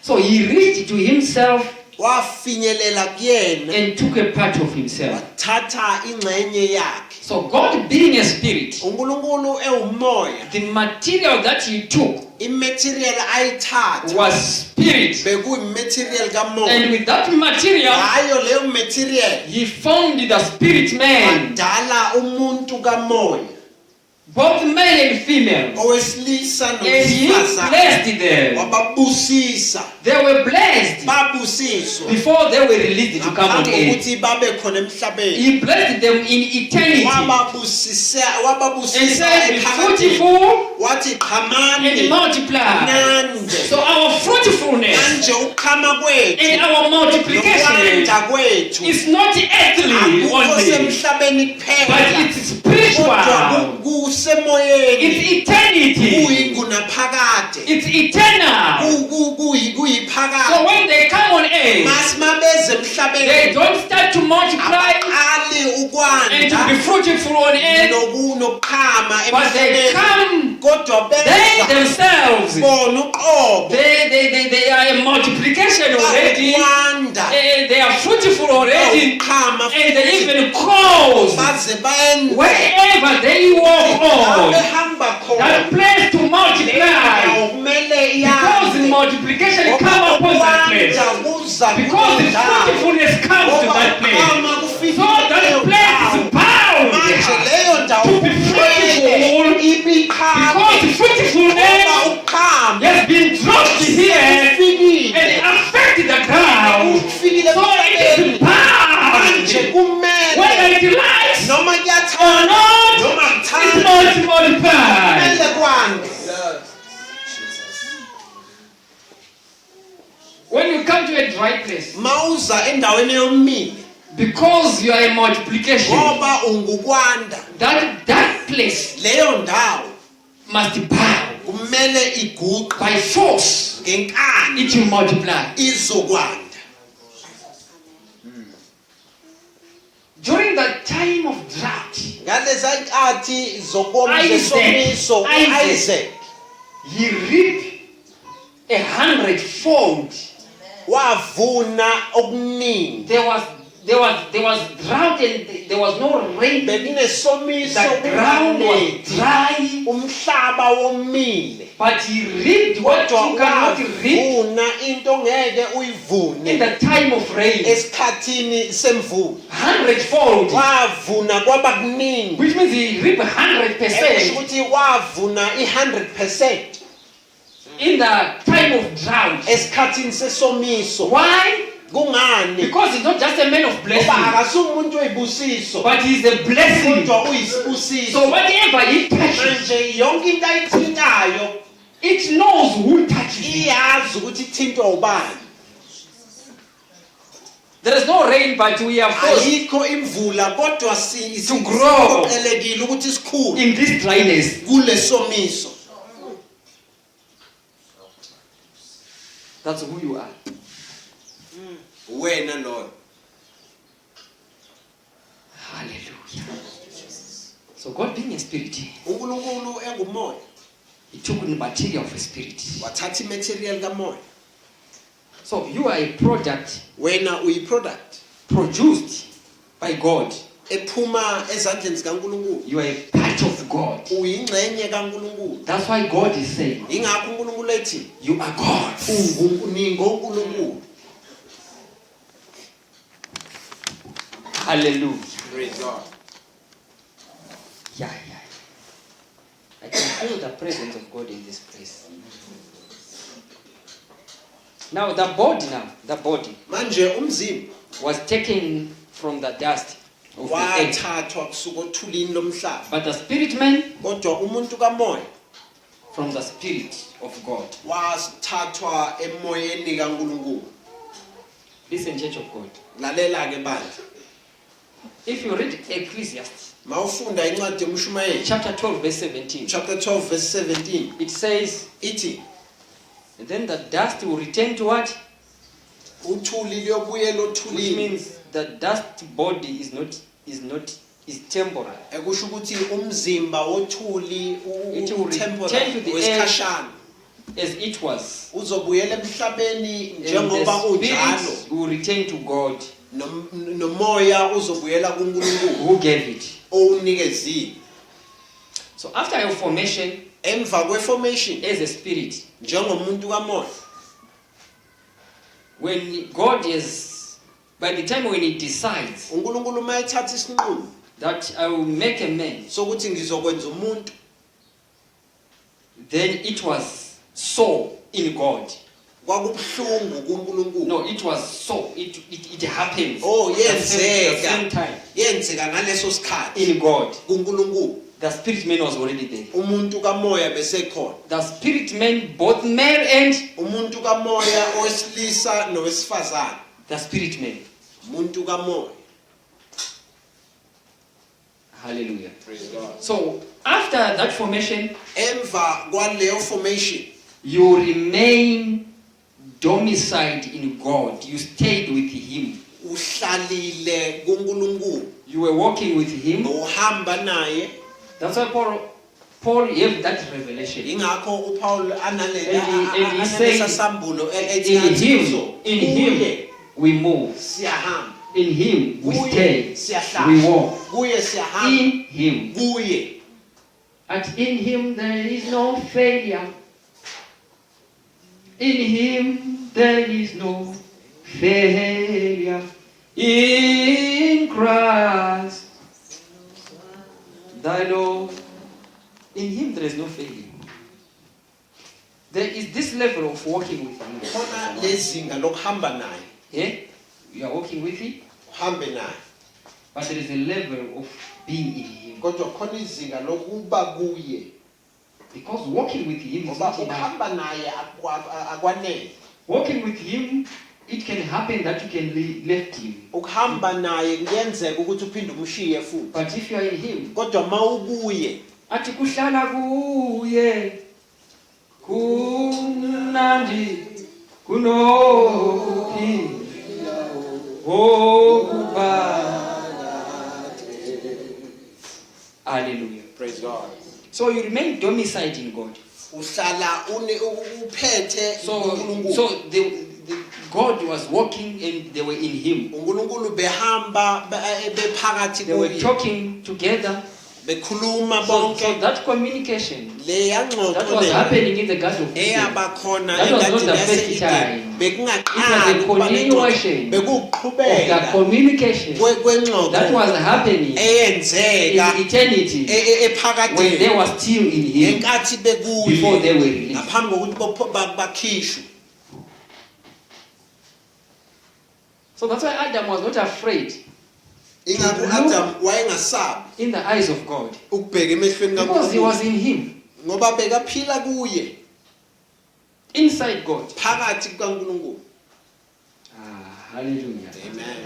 So he reached to himself wafinyelela kuyena and took a part of himself. wathatha ingxenye yakhe. So God being a spirit, uNkulunkulu ewumoya the material that he took imaterial ayithatha was spirit. bekuyimaterial kamoya And with that material, ngayo leyo material he found the spirit man, wadala umuntu kamoya both male and female. owesilisa And he nowesifazane blessed them. wababusisa They were blessed babusiswa before they were released to come on ngaphambi earth. kokuthi babe khona emhlabeni. He blessed them in eternity and said, be fruitful wathi and qhamani multiply. nande So our fruitfulness manje ukuqhama kwethu and our multiplication nokwanda kwethu is not earthly akukho only, semhlabeni but kuphela it's spiritual. kodwa kusemoyeni It's eternity. kuyinguna phakade It's eternal. kuyiphakade So when they come on earth, masimabeze they emhlabeni don't start to multiply abaqali and to ukwanda be fruitful on earth, nokuqhama but they emhlabeni come, kodwa they benza themselves, bona uqobo they are a multiplication already, bakwanda they are fruitful already, uqhama and they even cause baze bayenze wherever they walk on, behamba that khona place to multiply. kumele Because the yazi multiplication come upon that place. Because the fruitfulness comes to that place. So that place is bound manje leyo ndawo to be fruitful. Because the fruitfulness has been dropped here and affected the ground. So it is bound. Whether it likes noma or kuyathanda not, noma it kuthanda must multiply. kumele kwande. When you come to a dry place, Mauza endaweni yomile because you are a multiplication, ngoba ungukwanda that place leyo ndawo must bow. kumele iguqe By force, ngenkani it will multiply. izokwanda. During the time of drought, Ngaleza nkathi zokoma Isaac, zesomiso Isaac. Isaac he reaped 100-fold. wavuna okuningi There was drought and there was no rain. bekunesomiso The ground was dry, umhlaba womile but he reaped what kodwa you cannot reap wavuna into ngeke in uyivune the time of rain. esikhathini semvula 100-fold, wavuna kwaba kuningi which means he reaped 100% ukuthi wavuna i100% in the time of drought. esikhathini sesomiso. Why? Kungani? Because he's not just a man of Ngoba blessing, akasumuntu oyibusiso but he's a blessing. kodwa uyisibusiso. So whatever he touches, Manje yonke into ayithintayo it knows who touches it. iyazi ukuthi ithintwa ubani. There is no rain, but we are forced Ayikho imvula kodwa To grow. siqelekile ukuthi sikhule in this dryness. kule somiso. That's who you are. Wena Lord. Hallelujah. So God being a spirit, uNkulunkulu engumoya he took the material of a spirit. wathatha imaterial kamoya. So you are a product Wena uyiproduct produced by God. ephuma ezandleni zikaNkulunkulu. You are a part of God. Uyingxenye kaNkulunkulu. That's why God is saying, Ingakho uNkulunkulu ethi you are God. ningoNkulunkulu. Hallelujah. Praise God. Yeah. I can feel the presence of God in this place. Now the body Manje umzimba was taken from the dust of the earth. wathathwa kusuka othulini lomhlaba. But the spirit man Kodwa umuntu kamoya from the spirit of God. wathathwa emoyeni kaNkulunkulu. Listen, church of God. Lalela ke bandla. If you read Ecclesiastes Mawufunda incwadi yomshumayeli chapter 12 verse 17, chapter 12 verse 17 it says, ithi then the dust will return to what? uthuli luyobuyela Which othulini. means the dust body is temporal. Ekusho ukuthi umzimba wothuli It will return to temporary the wesikhashana As it was. uzobuyela emhlabeni And njengoba the unjalo spirit will return to God nomoya uzobuyela kuNkulunkulu who gave it. owunikezile. So after your formation Emva kweformation as a spirit, njengomuntu kamoya when God is, by the time when he decides uNkulunkulu mayethatha isinqumo that I will make a man, sokuthi ngizokwenza umuntu, then it was so in God. kwakubuhlungu kuNkulunkulu. No, it was so. It happens. Oh, at the same yenzeka time yenzeka ngaleso sikhathi in God. kuNkulunkulu. The spirit man was already there. Umuntu kamoya besekhona. The spirit man, both male and Umuntu kamoya owesilisa nowesifazane. the spirit man. Umuntu kamoya. Hallelujah. Praise God. So After that formation, emva kwaleyo formation you remain domiciled in God. You stayed with Him. uhlalile kuNkulunkulu, You were walking with Him. uhamba naye. That's why Paul gave that revelation. Ingakho uPaul And he said, anasambulo In Him we move. siyahamba, In Him we kuye stay. siyahlala, We walk. kuye siyahamba, In Him. kuye. And in Him there is no failure. In Him there is no failure. In Christ, thy Lord. In Him there is no failure. There is this level of walking with Him. Khona lezinga lokuhamba naye, Yeah? You are walking with Him, uhambe naye. but there is a level of being in Him. Kodwa khona izinga lokuba kuye. Because walking with Him is Ngoba not enough. ukuhamba naye akwanele. Walking with Him, it can happen that you can left Him. Ukuhamba naye kuyenzeka ukuthi uphinde umshiye futhi. But if you are in Him, Kodwa mawukuye, athi kuhlala kuye kumnandi kunokuphila okuphakade. Hallelujah. praise God. So you remain domiciled in God. Uhlala uphethe So uNkulunkulu. God was walking and they were in Him. uNkulunkulu behamba bephakathi They were kuye. talking together. Bekhuluma So bonke. that communication Le that yangxoxo was le happening in the Garden of Eden, eyabakhona that was not engadini the first yase-Eden. time. It was Bekungaqali a ukuba continuation nengxoxo. of the Bekuqhubeka communication that kwengxoxo was happening in eyenzeka eternity when they ephakade were still in Him ngenkathi before they bekuye were released. ngaphambi kokuthi bakhishwe. So that's why Adam was not afraid Ingakho uAdam wayengasabi in the eyes of God ukubheka emehlweni because he was kaNkulunkulu in Him, ngoba bekaphila kuye inside God. phakathi kukaNkulunkulu. Hallelujah. Amen.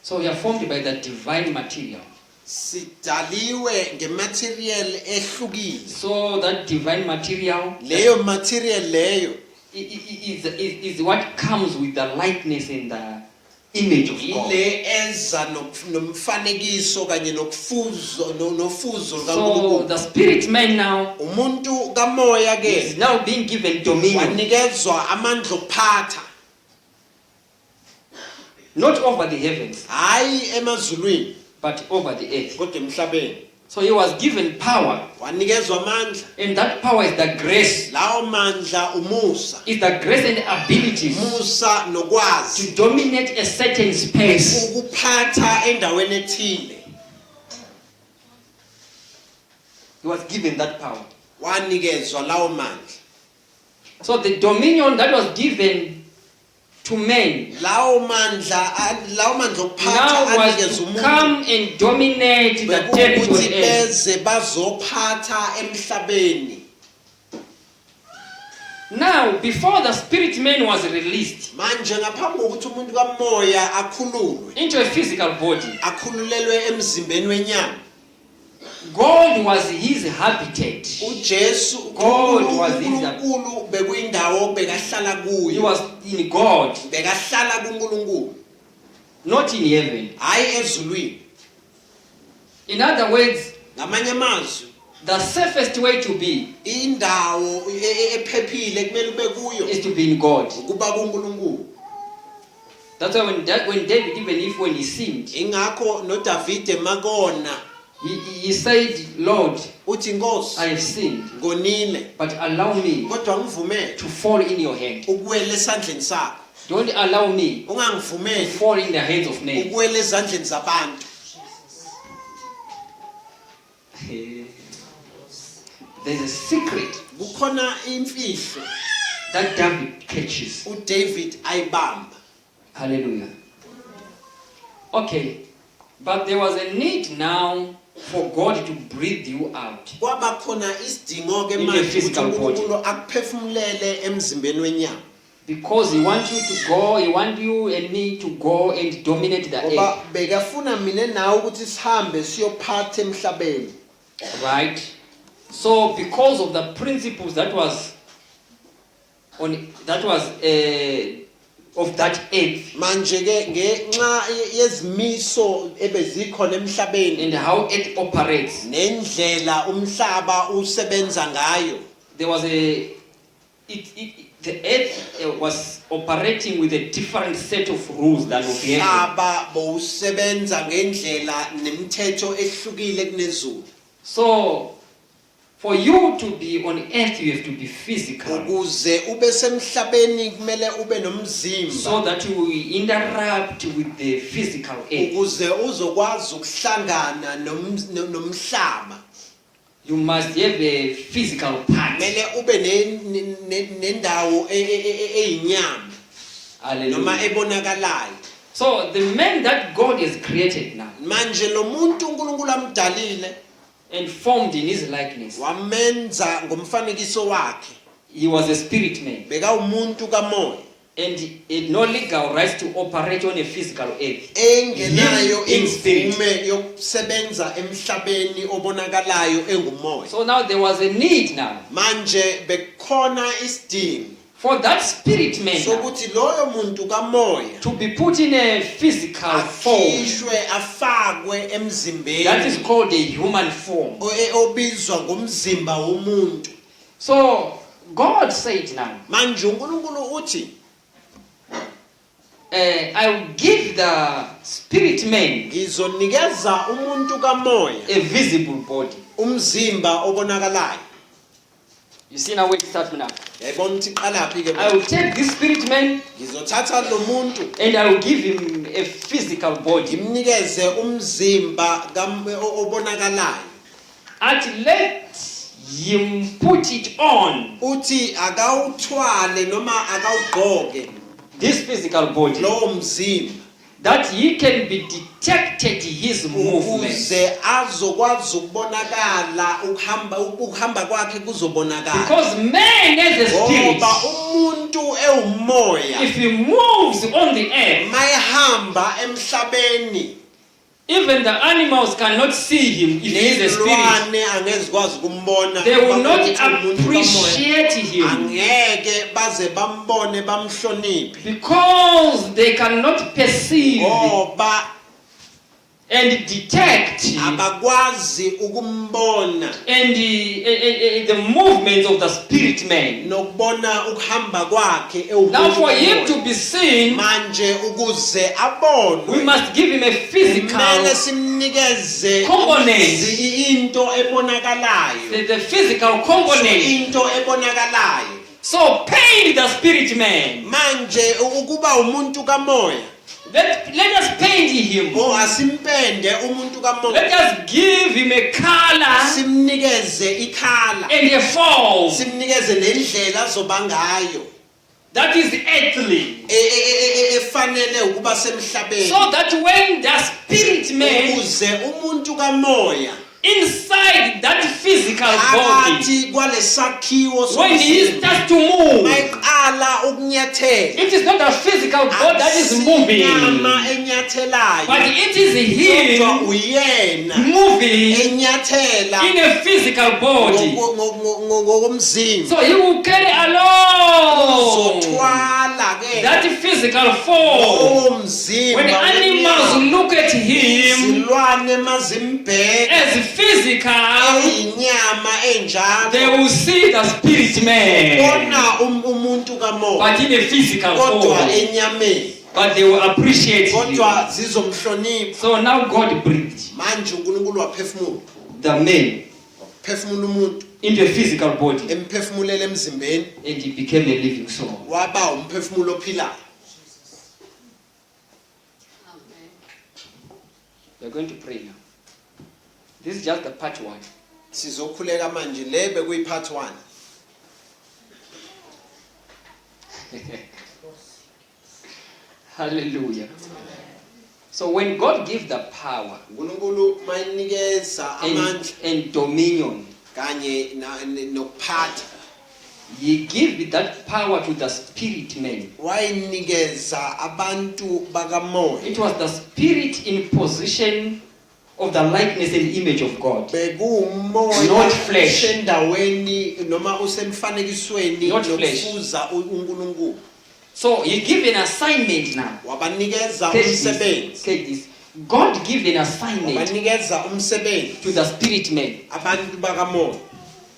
So we are formed by the divine material. Sidaliwe ngematerial ehlukile. So that divine material Leyo material leyo is what comes with the likeness and the image of God. ile eza nomfanekiso kanye nofuzo So kaNkulunkulu. the spirit man now Umuntu kamoya is ke now being given dominion, wanikezwa amandla okuphatha, not over the heavens, hayi emazulwini but over the earth. kodwa emhlabeni. So he was given power, Wanikezwa amandla, and that power is the grace. lawo mandla umusa, Is the grace and abilities umusa nokwazi to dominate a certain space. ukuphatha endaweni ethile. He was given that power. Wanikezwa lawo mandla. So the dominion that was given to men Lawo mandla okuphatha now was anikezwa to umuntu. come and dominate the Bekuwukuthi territory. beze bazophatha emhlabeni. Now, before the spirit man was released Manje ngaphambi kokuthi umuntu kamoya akhululwe, into a physical body, akhululelwe emzimbeni wenyama, God was his habitat. uJesu God was his- uNkulunkulu bekuyindawo bekahlala He kuyo, was in God, bekahlala kuNkulunkulu, not in heaven. hayi ezulwini. In other words, Ngamanye amazwi, the safest way to be indawo ephephile kumele ube kuyo is to be in God. ukuba kuNkulunkulu. That's why when David, even if when he sinned, Ingakho noDavide makona he said, Lord, uthi Nkosi, I have sinned, ngonile but allow me kodwa ngivumele to fall in your hand. ukuwela esandleni sakho. Don't allow me to Ungangivumeli fall in the hands of men. ukuwela ezandleni zabantu. There's a secret Kukhona imfihlo that David catches. uDavid ayibamba. Hallelujah. Okay, but there was a need now for God to breathe you out. Kwaba khona isidingo ke In the manje ukuthi physical body. uNkulunkulu akuphefumulele emzimbeni wenyama. Because he wants you to go, he wants you and me to go and dominate the earth. Ngoba bekafuna mina nawe ukuthi sihambe siyophatha emhlabeni. Right? So because of the principles that was of that earth manje ke ngenxa yezimiso ebezikhona emhlabeni and how it operates, nendlela umhlaba usebenza ngayo, there was the earth was operating with a different set of rules than of heaven. umhlaba bowusebenza ngendlela nemithetho ehlukile kunezulu. So for you to be on earth, you have to be physical, Ukuze ube semhlabeni kumele ube nomzimba, so that you will interact with the physical earth. ukuze uzokwazi ukuhlangana nomhlaba. You must have a physical part. Kumele ube nendawo eyinyama noma Hallelujah. ebonakalayo. So the man that God has created now Manje lo muntu uNkulunkulu amdalile and formed in his likeness, wamenza ngomfanekiso wakhe, he was a spirit man, beka umuntu kamoya and he had no legal rights to operate on a physical earth. engenayo In spirit. imvume yokusebenza emhlabeni obonakalayo engumoya. So now there was a need now Manje bekhona isidingo for that spirit man now sokuthi loyo muntu kamoya to be put in a physical form akhishwe afakwe emzimbeni that is called a human form. obizwa ngomzimba womuntu. So God said now, Manje uNkulunkulu uthi I will give the spirit man ngizonikeza umuntu kamoya a visible body. umzimba obonakalayo. You see now where it starts now. Yayibona ukuthi iqalaphi ke? I will take this spirit man Ngizothatha lo muntu and I will give him a physical body. ngimnikeze umzimba obonakalayo. And let him put it on Uthi akawuthwale noma akawugqoke this physical body, lo mzimba that he can be detected his movement. ukuze azokwazi ukubonakala ukuhamba kwakhe kuzobonakala. Because man has a spirit. Ngoba umuntu ewumoya If he moves on the earth, mayihamba emhlabeni even the animals cannot see him if he is a spirit. nezilwane angezikwazi ukumbona. They will not Ngoba umuntu kamoya. appreciate him Angeke baze bambone bamhloniphe because they cannot perceive ngoba and detect abakwazi ukumbona and the movements of the spirit man. nokubona ukuhamba kwakhe Now for him ewumuntu. to be seen, Manje ukuze we abonwe must give him a physical, kumele simnikeze component. into ebonakalayo, the physical so component. into ebonakalayo. So paint the spirit man. Manje ukuba umuntu kamoya Let us paint him. asimpende umuntu kamoya, Let us give him a color simnikeze ikhala, and a form simnikeze nendlela azoba ngayo that is earthly. efanele ukuba semhlabeni, So that when the spirit man ukuze umuntu kamoya inside that physical body, phakathi kwalesakhiwo when he somzimba starts to move, mayiqala ukunyathela, it is not a physical body that is moving, inyama enyathelayo, but it is kodwa him uyena moving enyathela in a physical body. ngokomzimba. So he will carry along Uzothwala ke that physical form. umzimba. When animals look at him izilwane mazimbheka as physical, inyama enjalo, they will see the spirit man, bona umuntu kamoya but in a physical kodwa form. enyameni, But they will appreciate him. kodwa zizomhlonipha. So now God breathed Manje uNkulunkulu waphefumula, the man phefumula umuntu, into a physical body, emphefumulela emzimbeni, and he became a living soul. waba umphefumulo ophilayo. We're going to pray now. This is just the part 1. Sizokhuleka manje, le bekuyi part 1. Hallelujah. So when God gives the power uNkulunkulu mayinikeza amandla and dominion, kanye nokuphatha, He gives that power to the spirit man. wayinikeza abantu bakamoya. It was the spirit in position of the likeness and image of God. bekuumoya Not flesh. usendaweni noma usemfanekisweni Not flesh. nokufuza uNkulunkulu. So he give an assignment now. Wabanikeza Catch this. umsebenzi. Catch this. God give an assignment Wabanikeza umsebenzi to the spirit man, abantu bakamoya.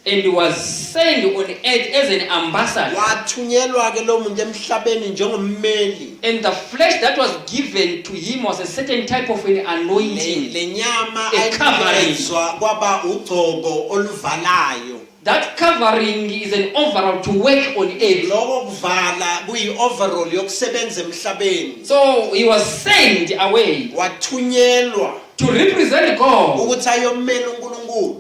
and he was sent on earth as an ambassador. Wathunyelwa ke lo muntu emhlabeni njengommeli. And the flesh that was given to him was a certain type of an anointing. Lenyama A covering. ayinikezwa kwaba ugcobo oluvalayo. That covering is an overall to work on earth. Lokho kuvala kuyi-overall yokusebenza emhlabeni. So he was sent away Wathunyelwa to represent God ukuthi ayommela uNkulunkulu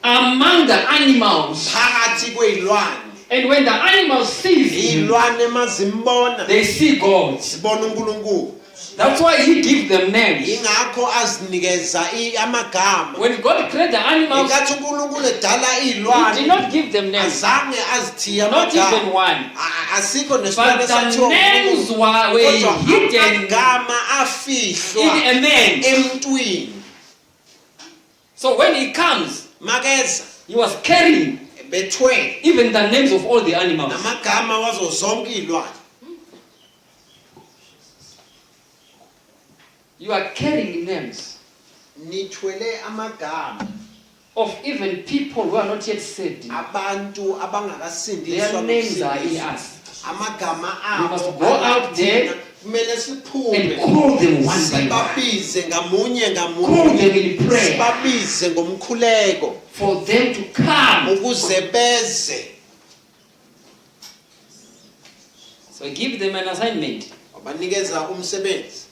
among the animals. phakathi kwezilwane. And when the animals see him, Izilwane mazimbona they see God. sibona uNkulunkulu. That's why he gives them names. Ingakho azinikeza amagama. When God created the animals, Ingathi uNkulunkulu edala he did izilwane not give them names. azange azithiya Not even amagama. one. Asikho But nesilwane the esathiwa names uNkulunkulu. were Kodwa hidden amagama afihlwa in a man. emntwini. So when he comes, Makeza he was carrying bethwe even the names of all the animals. namagama wazo zonke izilwane. You are carrying names Nithwele amagama of even people who are not yet saved. abantu abangakasindiswa Their names are in nokusindiswa. us. Amagama We must abo go out there kumele and siphume call them one by one. sibabize ngamunye Call ngamunye them in prayer sibabize ngomkhuleko for them to come. ukuze beze. So give them an assignment. Wabanikeza umsebenzi.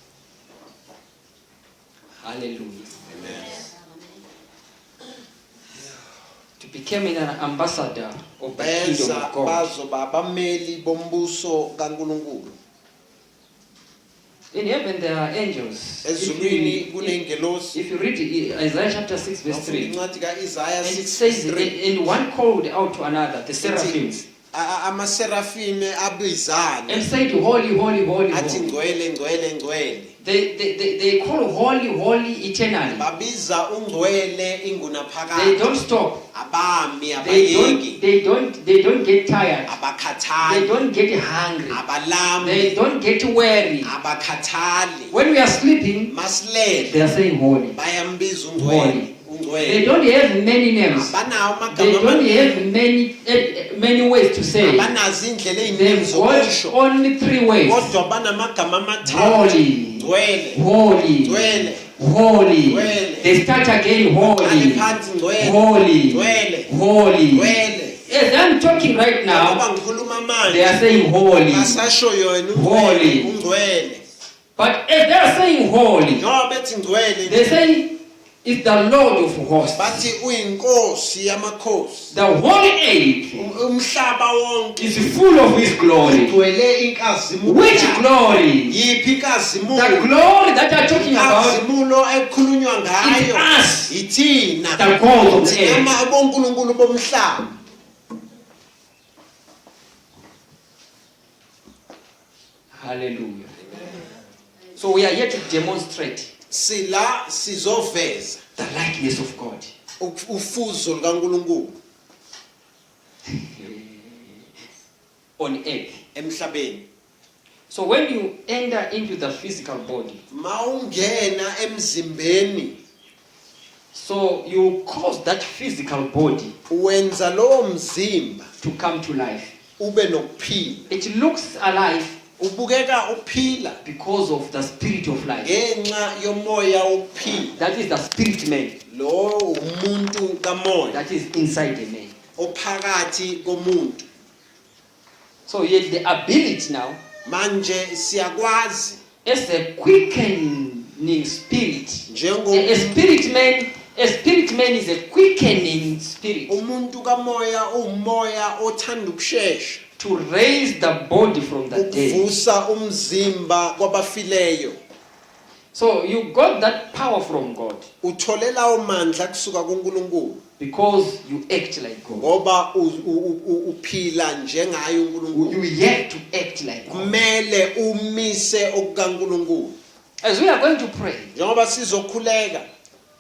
Hallelujah. To become an ambassador of the kingdom Beza of God. bazoba abameli bombuso kaNkulunkulu. In heaven there are angels. Ezulwini kunengelosi. If you read Isaiah chapter 6 verse 3, Incwadi kaIsaiah and it says, 6:3 and one called out to another, the seraphims, amaserafime abizana and said, Holy, holy, holy, athi holy. ngcwele ngcwele ngcwele. They call holy, holy eternally. Babiza ungcwele They ingunaphakade. don't stop. Abami abayeki. They don't get tired. They Abakhathali. don't get hungry. Abalambi. They don't get weary. Abakhathali. When we are sleeping, Masilele they are saying holy. bayambiza Holy. ungcwele. They Ungcwele. don't have many names. Abanawo They don't amagama. have many ways to say. Abanazo indlela eziningi They've got zokusho. only 3 ways. Kodwa banamagama amathathu. Holy, Ngcwele. holy, Ngcwele. holy. Ngcwele. They start again, holy, Ale phansi ngcwele. holy, Ngcwele. holy. Ngcwele. As I'm talking right now, Ngoba ngikhuluma they are manje. saying holy. Basasho yona Holy. ungcwele. But as they are saying holy, Ngoba bethi ngcwele. they say it's the Lord of hosts. Bathi uyinkosi yamakhosi. The whole earth Umhlaba wonke is full of His glory. ugcwele inkazimulo. Which glory? Yiphi The inkazimulo? glory that they are talking about Inkazimulo ekukhulunywa is ngayo us, ithina. the God of the earth. Noma abonkulunkulu bomhlaba. Hallelujah. So we are here to demonstrate Sila sizoveza the likeness of God ufuzo likaNkulunkulu on earth. emhlabeni. So when you enter into the physical body, Maungena emzimbeni so you cause that physical body wenza lo mzimba to come to life. ube nokuphila. It looks alive Ubukeka uphila because of the spirit of life. ngenxa yomoya wokuphila. That is the spirit man Lo umuntu kamoya that is inside the man. ophakathi komuntu. So you have the ability now Manje siyakwazi as a quickening spirit. njengo A spirit man is a quickening spirit umuntu kamoya umoya othanda ukusheshsha to raise the body from the dead. ukuvusa umzimba kwabafileyo. So you got that power from God Uthole lawo mandla kusuka kuNkulunkulu because you act like God. ngoba uphila njengaye uNkulunkulu. You have to act like God. Kumele umise okukaNkulunkulu. As we are going to pray, Njengoba sizokhuleka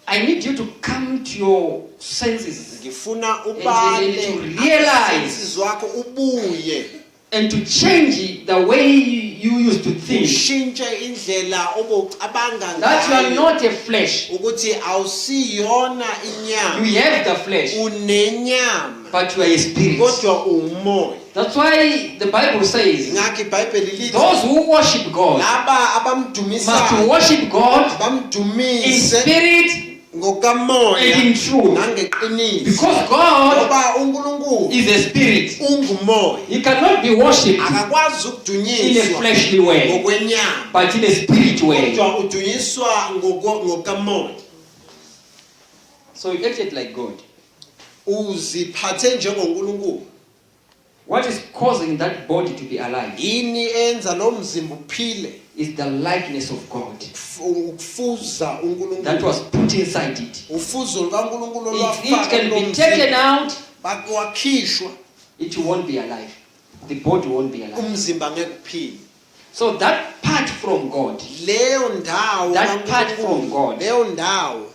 I need you to come to your senses ngifuna and ubale to realize senses wakho ubuye and to change the way you used to think. ushintshe indlela obucabanga That you are ngayo not a flesh. ukuthi awusiyona You inyama have the flesh, unenyama but you are a spirit. kodwa umoya That's why the Bible says ngakho iBhayibheli lithi those who worship God laba must abamdumisayo worship God in bamdumise spirit ngokamoya and in truth. nangeqiniso Because God ngoba uNkulunkulu is a spirit. ungumoya He cannot be worshipped akakwazi in a ukudunyiswa fleshly way, ngokwenyama but in a spirit way. kodwa udunyiswa ngokamoya So you acted like God. uziphathe njengoNkulunkulu What is causing that body to be alive yini enza lo mzimba uphile is the likeness of God ukufuza that uNkulunkulu was put inside it. ufuzo lukaNkulunkulu If it can be taken out, bakwakishwa it won't be alive. The body won't be alive. umzimba ngeke uphile So that part from God, leyo ndawo That part from God. leyo ndawo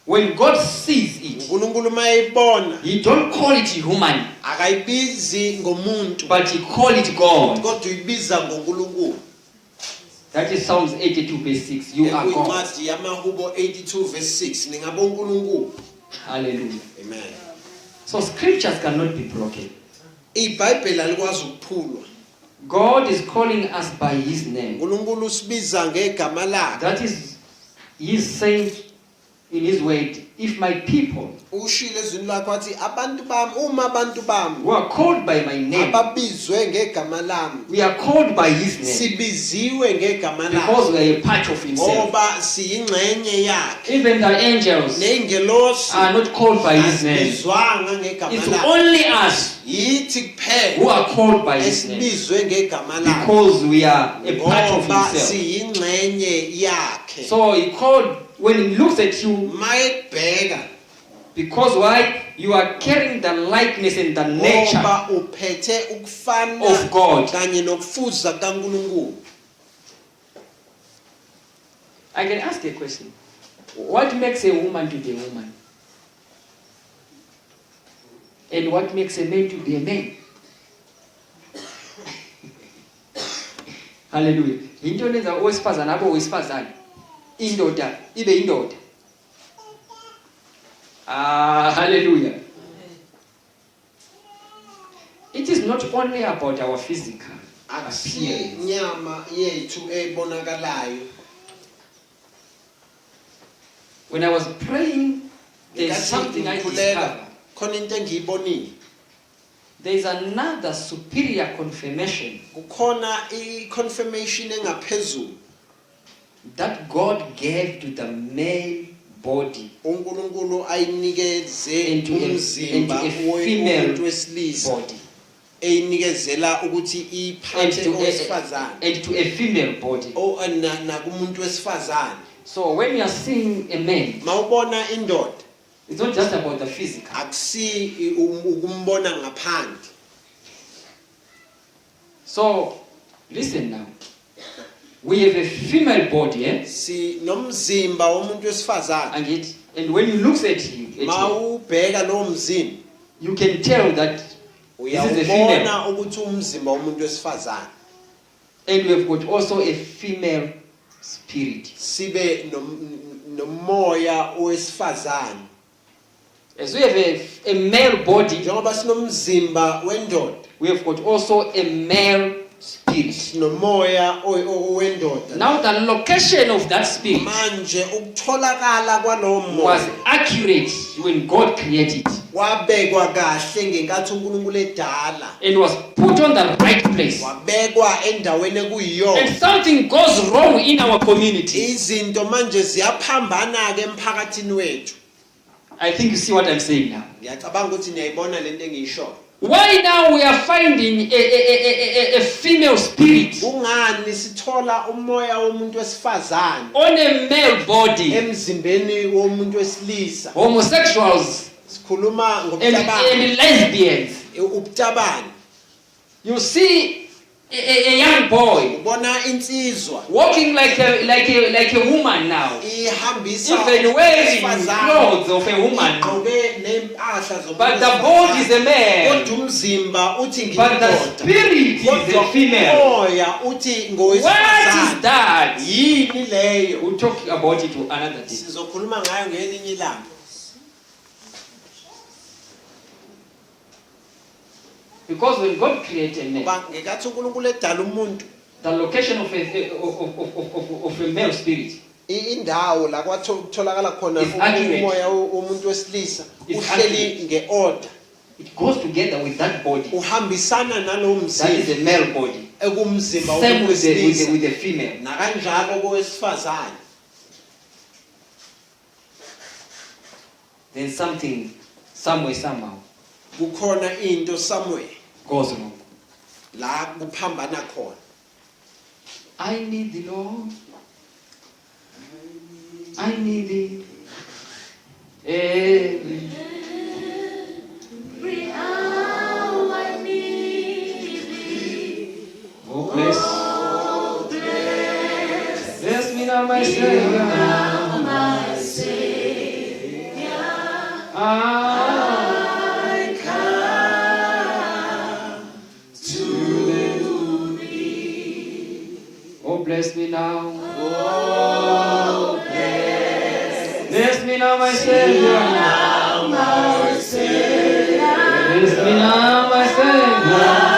when God sees it, uNkulunkulu mayibona He don't call it human, akayibizi ngomuntu but He call it God. kodwa uyibiza ngoNkulunkulu That is Psalms 82 verse 6. You are God. Incwadi yamaHubo 82 verse 6 ningaboNkulunkulu Hallelujah. amen So scriptures cannot be broken. iBhayibheli alikwazi ukuphulwa God is calling us by His name. uNkulunkulu usibiza ngegama lakhe That is, He is saying in His word, if my people ushilo ezwini lakhe wathi abantu bami uma abantu bami who are called by my name, ababizwe ngegama lami we are called by His name sibiziwe ngegama because lakhe we are a part of Himself. ngoba siyingxenye yakhe Even the angels nengelosi are not called by His name. azibizwanga ngegama It's lakhe only us yithi who kuphela are called by His name esibizwe ngegama lakhe because we are a part of ngoba Himself. siyingxenye yakhe So He called, when He looks at you, mayebheka because why? You are carrying the likeness and the nature ngoba uphethe ukufana of God. kanye nokufuza kaNkulunkulu I can ask a question. What makes a woman to be a woman? And what makes a man to be a man? Hallelujah. Into lenza owesifazana abo owesifazana. Indoda ibe indoda. Hallelujah. It is not only about our physical appearance. nyama yethu ebonakalayo When I was praying, there's something I discovered. khona into engiyibonile There is another superior confirmation kukhona i-confirmation engaphezulu that God gave to the male body uNkulunkulu ayinikeze and to umzimba a womuntu female wesilisa body eyinikezela ukuthi iphathe owesifazane and to a female body. nakumuntu wesifazane So when you are seeing a man, mawubona indoda it's not just about the physical. akusi ukumbona ngaphandle So listen now. We have a female body, si nomzimba womuntu wesifazane and when you look at him, mawubheka lo mzimba you can tell that this is a female. uyawubona ukuthi umzimba womuntu wesifazane And we have got also a female spirit. sibe nomoya owesifazane As we have a male body, njengoba sinomzimba wendoda we have got also a male spirit. sinomoya owendoda Now the location of that spirit manje ukutholakala kwalowo was moya accurate when God created wabekwa kahle ngenkathi uNkulunkulu edala and was put on the right place. wabekwa endaweni ekuyiyona And something goes wrong in our community. izinto manje ziyaphambana ke emphakathini wethu I think you see what I'm saying now. ngiyacabanga ukuthi niyayibona lento engiyishoyo Why now we are finding a female spirit kungani sithola umoya womuntu wesifazane on a male body? emzimbeni womuntu wesilisa Homosexuals sikhuluma and ngobutabani lesbians. ubutabani You see, a young boy ubona insizwa walking like a woman now, ihambisa even wearing owesifazane, clothes of a woman, igqoke nempahla but the body is a man, kodwa umzimba uthi but the ngiyindoda, spirit is kodwa a female. umoya uthi What is ngowesifazane. that? Yini leyo? We'll talk about it another day. Sizokhuluma ngayo ngelinye ilanga. Because when God created man, Ngoba ngekathi uNkulunkulu edala umuntu, the location of a male spirit indawo la kwatholakala khona It's accurate. umoya womuntu wesilisa It's uhleli ngeorder, it goes together with that body. uhambisana nalowo That is mzimba a male body. ekumzimba Same with wesilisa, the female. na kanjalo kowesifazane. Then something, somewhere, somehow Kukhona into somewhere goes wrong. la kuphambana khona. I need the Lord. I need Thee. Every Every hour I need thee. oh bless me now, my Savior. My Savior, I I come to thee. oh bless me now. Oh, Bless me now, my Savior. now, my Savior. Bless me now, my Savior.